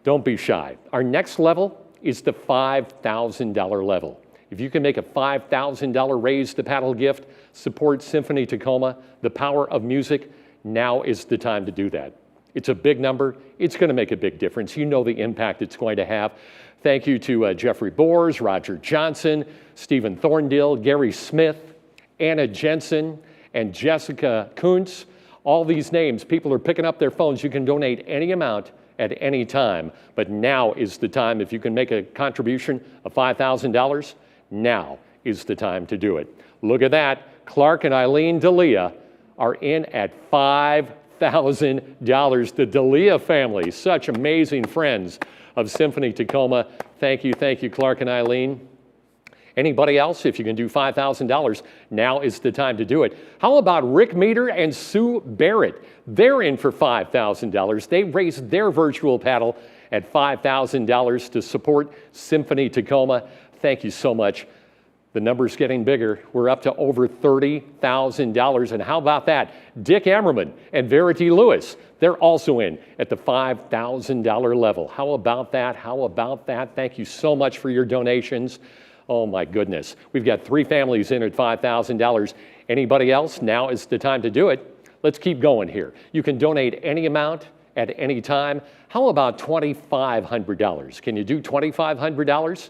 Don't be shy. Our next level is the $5,000 level. If you can make a $5,000 Raise the Paddle gift, support Symphony Tacoma, the power of music, now is the time to do that. It's a big number. It's going to make a big difference. You know the impact it's going to have. Thank you to Jeffrey Bors, Roger Johnson, Stephen Thorndill, Gary Smith, Anna Jensen, and Jessica Kuntz. All these names, people are picking up their phones. You can donate any amount at any time, but now is the time. If you can make a contribution of $5,000, now is the time to do it. Look at that. Clark and Eileen D'Elia are in at $5,000. The D'Elia family, such amazing friends of Symphony Tacoma. Thank you, Clark and Eileen. Anybody else, if you can do $5,000, now is the time to do it. How about Rick Meter and Sue Barrett? They're in for $5,000. They raised their virtual paddle at $5,000 to support Symphony Tacoma. Thank you so much. The number's getting bigger. We're up to over $30,000. And how about that? Dick Ammerman and Verity Lewis, they're also in at the $5,000 level. How about that? How about that? Thank you so much for your donations. Oh my goodness. We've got 3 families in at $5,000. Anybody else? Now is the time to do it. Let's keep going here. You can donate any amount at any time. How about $2,500? Can you do $2,500?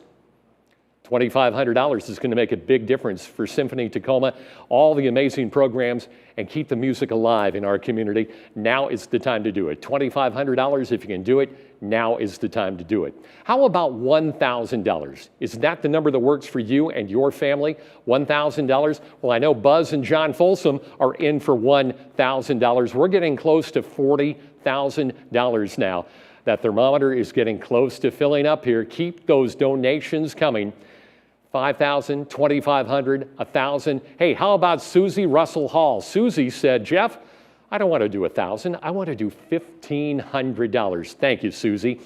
$2,500 is going to make a big difference for Symphony Tacoma, all the amazing programs, and keep the music alive in our community. Now is the time to do it. $2,500, if you can do it, now is the time to do it. How about $1,000? Is that the number that works for you and your family? $1,000? Well, I know Buzz and John Folsom are in for $1,000. We're getting close to $40,000 now. That thermometer is getting close to filling up here. Keep those donations coming. $5,000, $2,500, $1,000. Hey, how about Susie Russell Hall? Susie said, Jeff, I don't want to do $1,000. I want to do $1,500. Thank you, Susie.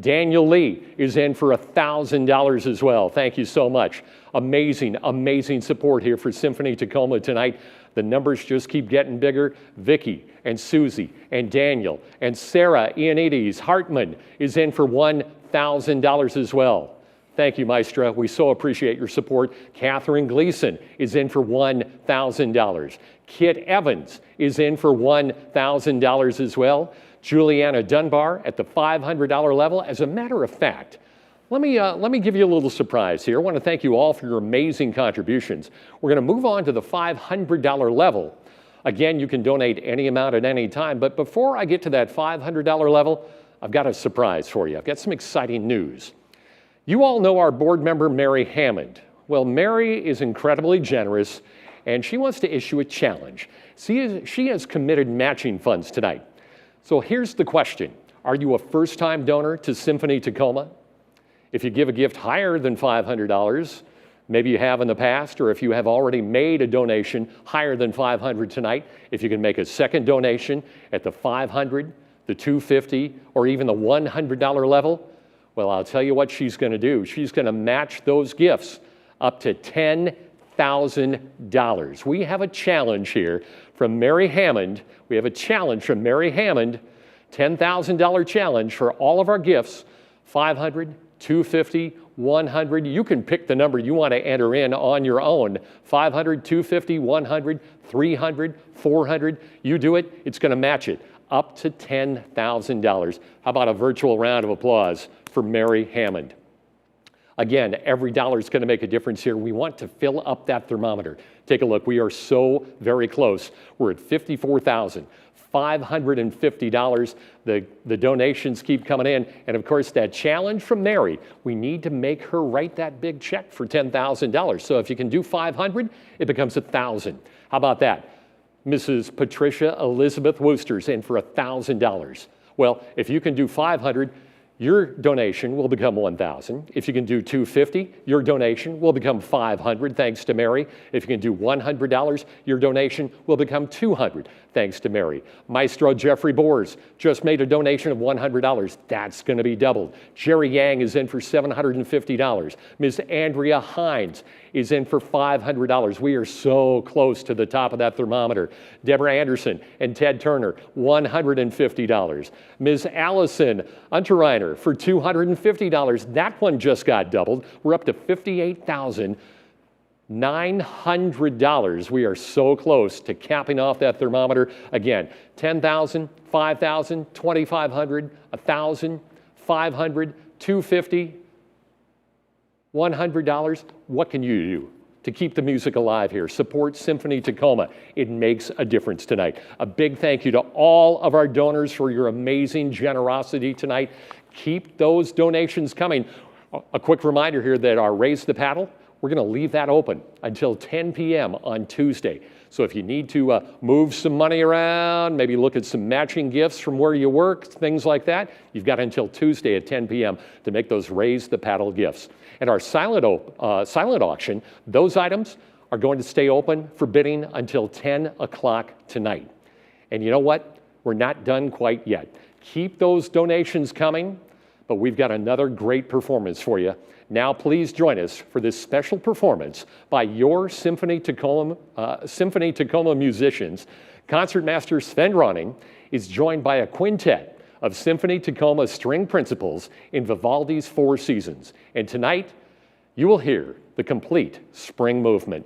Daniel Lee is in for $1,000 as well. Thank you so much. Amazing, amazing support here for Symphony Tacoma tonight. The numbers just keep getting bigger. Vicky and Susie and Daniel and Sarah Ioannidis Hartman is in for $1,000. $10,000 as well. Thank you, Maestra. We so appreciate your support. Catherine Gleason is in for $1,000. Kit Evans is in for $1,000 as well. Juliana Dunbar at the $500 level. As a matter of fact, let me give you a little surprise here. I want to thank you all for your amazing contributions. We're going to move on to the $500 level. Again, you can donate any amount at any time, but before I get to that $500 level, I've got a surprise for you. I've got some exciting news. You all know our board member, Mary Hammond. Well, Mary is incredibly generous, and she wants to issue a challenge. She has committed matching funds tonight. So here's the question. Are you a first-time donor to Symphony Tacoma? If you give a gift higher than $500, maybe you have in the past, or if you have already made a donation higher than $500 tonight, if you can make a second donation at the $500, the $250, or even the $100 level, well, I'll tell you what she's going to do. She's going to match those gifts up to $10,000. We have a challenge here from Mary Hammond. We have a challenge from Mary Hammond, $10,000 challenge for all of our gifts, $500, $250, $100. You can pick the number you want to enter in on your own. $500, $250, $100, $300, $400. You do it, it's going to match it up to $10,000. How about a virtual round of applause for Mary Hammond? Again, every dollar is going to make a difference here. We want to fill up that thermometer. Take a look. We are so very close. We're at $54,550. The donations keep coming in. And of course, that challenge from Mary, we need to make her write that big check for $10,000. So if you can do $500, it becomes $1,000. How about that? Mrs. Patricia Elizabeth Wooster's in for $1,000. Well, if you can do $500, your donation will become $1,000. If you can do $250, your donation will become $500, thanks to Mary. If you can do $100, your donation will become $200, thanks to Mary. Maestro Jeffrey Boers just made a donation of $100. That's going to be doubled. Jerry Yang is in for $750. Ms. Andrea Hines is in for $500. We are so close to the top of that thermometer. Deborah Anderson and Ted Turner, $150. Ms. Allison Unterreiner for $250. That one just got doubled. We're up to $58,900. We are so close to capping off that thermometer. Again, $10,000, $5,000, $2,500, $1,000, $500, $250, $100. What can you do to keep the music alive here? Support Symphony Tacoma. It makes a difference tonight. A big thank you to all of our donors for your amazing generosity tonight. Keep those donations coming. A quick reminder here that our Raise the Paddle, we're going to leave that open until 10 p.m. on Tuesday. So if you need to move some money around, maybe look at some matching gifts from where you work, things like that, you've got until Tuesday at 10 p.m. to make those Raise the Paddle gifts. And our silent auction, those items are going to stay open for bidding until 10 o'clock tonight. And you know what? We're not done quite yet. Keep those donations coming, but we've got another great performance for you. Now please join us for this special performance by your Symphony Tacoma musicians. Concertmaster Sven Ronning is joined by a quintet of Symphony Tacoma string principals in Vivaldi's Four Seasons. And tonight, you will hear the complete spring movement.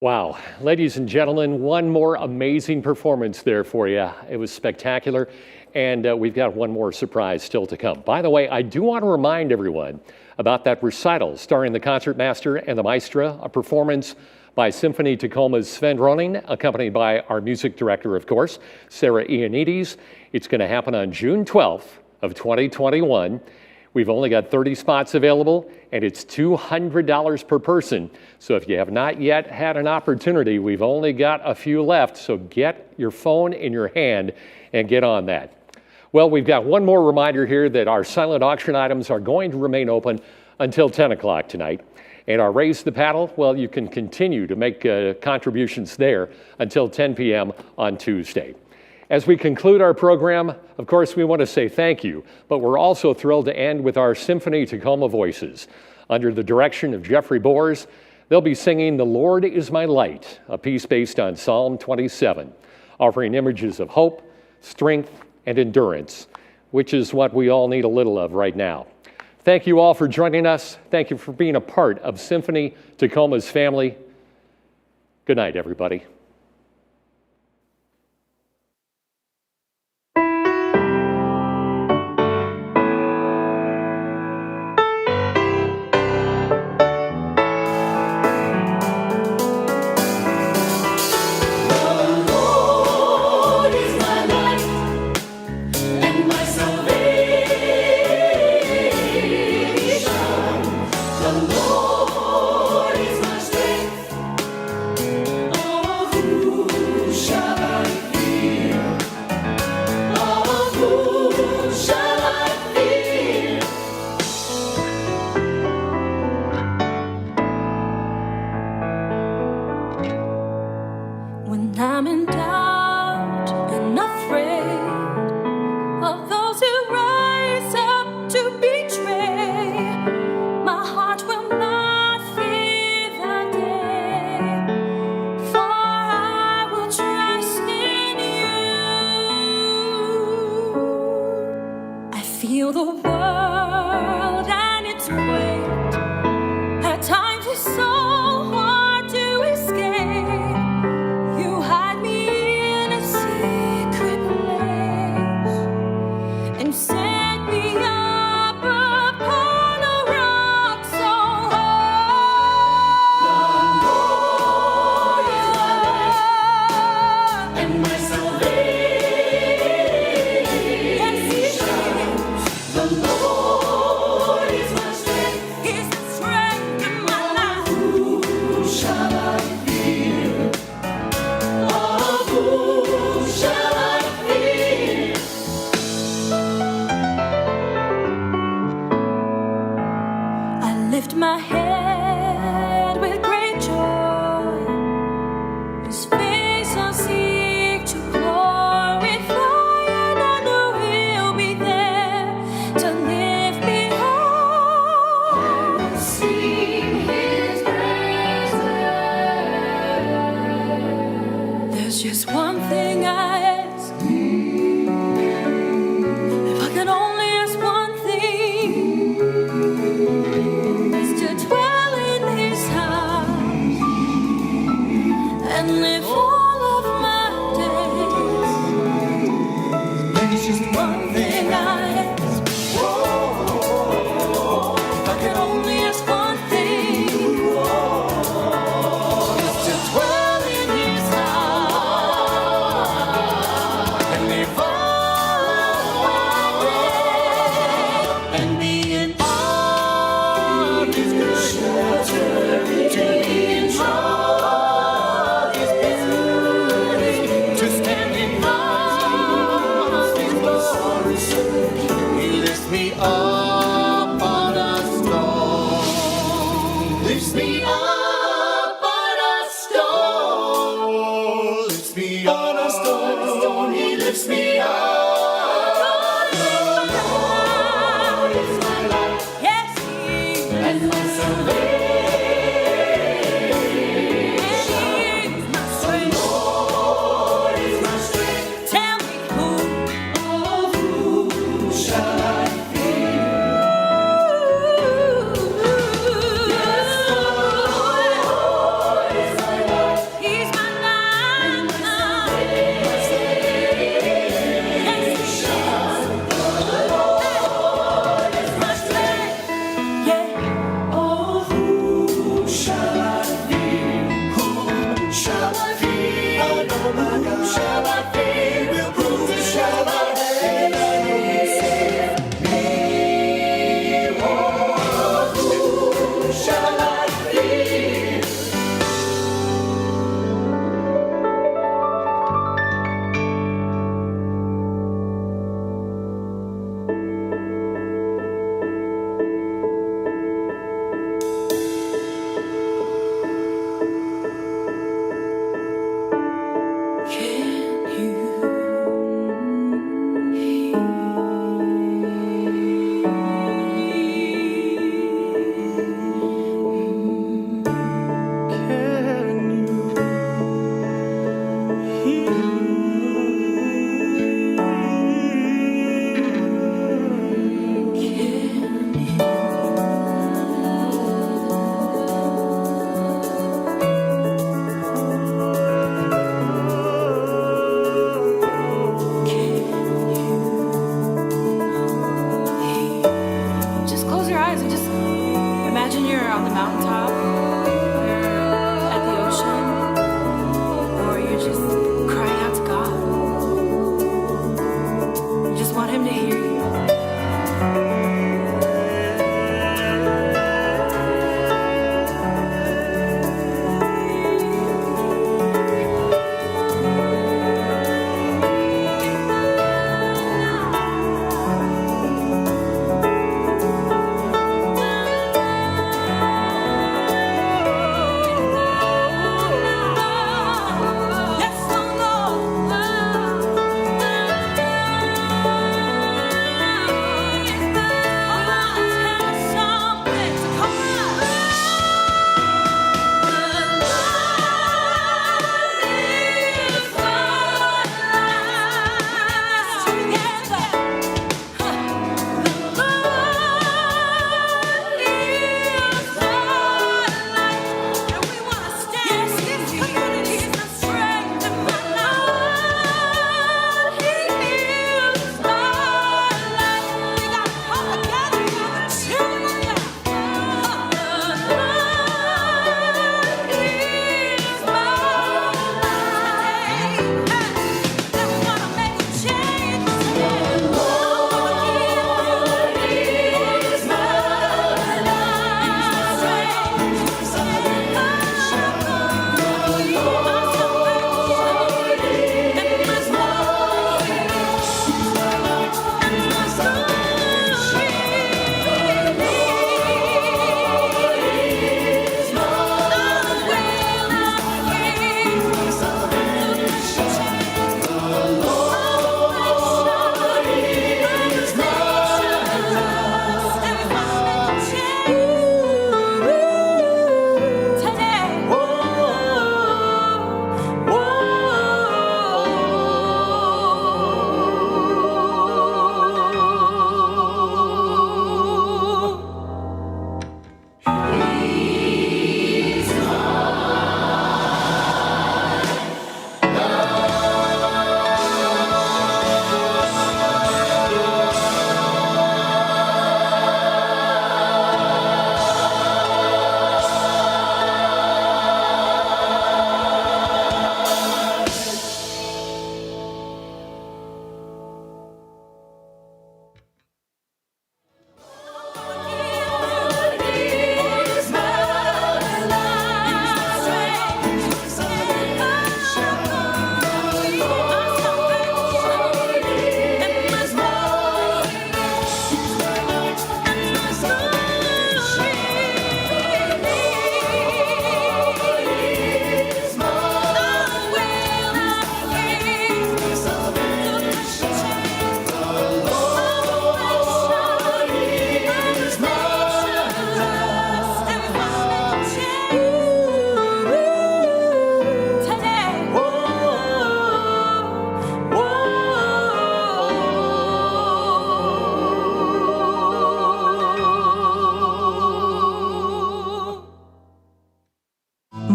Wow, ladies and gentlemen, one more amazing performance there for you. It was spectacular, and we've got one more surprise still to come. By the way, I do want to remind everyone about that recital starring the concertmaster and the maestra, a performance by Symphony Tacoma's Sven Roning, accompanied by our music director, of course, Sarah Ioannidis. It's going to happen on June 12th of 2021. We've only got 30 spots available, and it's $200 per person. So if you have not yet had an opportunity, we've only got a few left, so get your phone in your hand and get on that. Well, we've got one more reminder here that our silent auction items are going to remain open until 10 o'clock tonight. And our Raise the Paddle, well, you can continue to make contributions there until 10 p.m. on Tuesday. As we conclude our program, of course, we want to say thank you, but we're also thrilled to end with our Symphony Tacoma Voices. Under the direction of Jeffrey Bors, they'll be singing "The Lord is My Light," a piece based on Psalm 27, offering images of hope, strength, and endurance, which is what we all need a little of right now. Thank you all for joining us. Thank you for being a part of Symphony Tacoma's family. Good night, everybody. The Lord is my strength. Oh,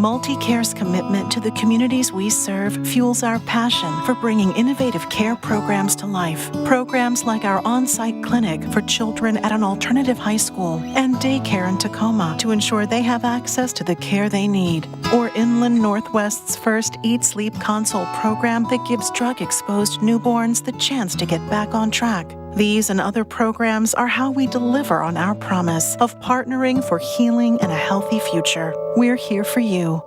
MultiCare's commitment to the communities we serve fuels our passion for bringing innovative care programs to life. Programs like our on-site clinic for children at an alternative high school and daycare in Tacoma to ensure they have access to the care they need. Or Inland Northwest's first Eat Sleep Console program that gives drug-exposed newborns the chance to get back on track. These and other programs are how we deliver on our promise of partnering for healing and a healthy future. We're here for you.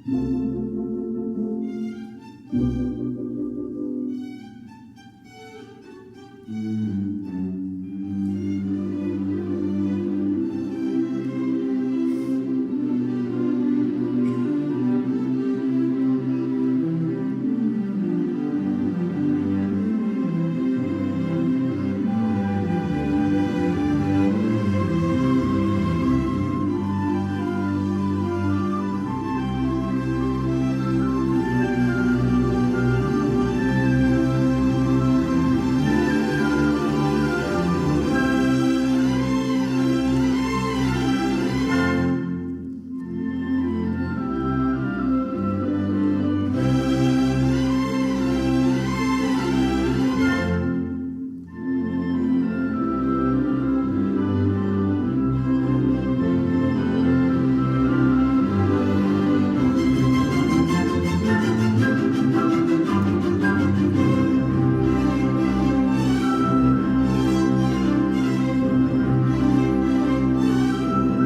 Thank you.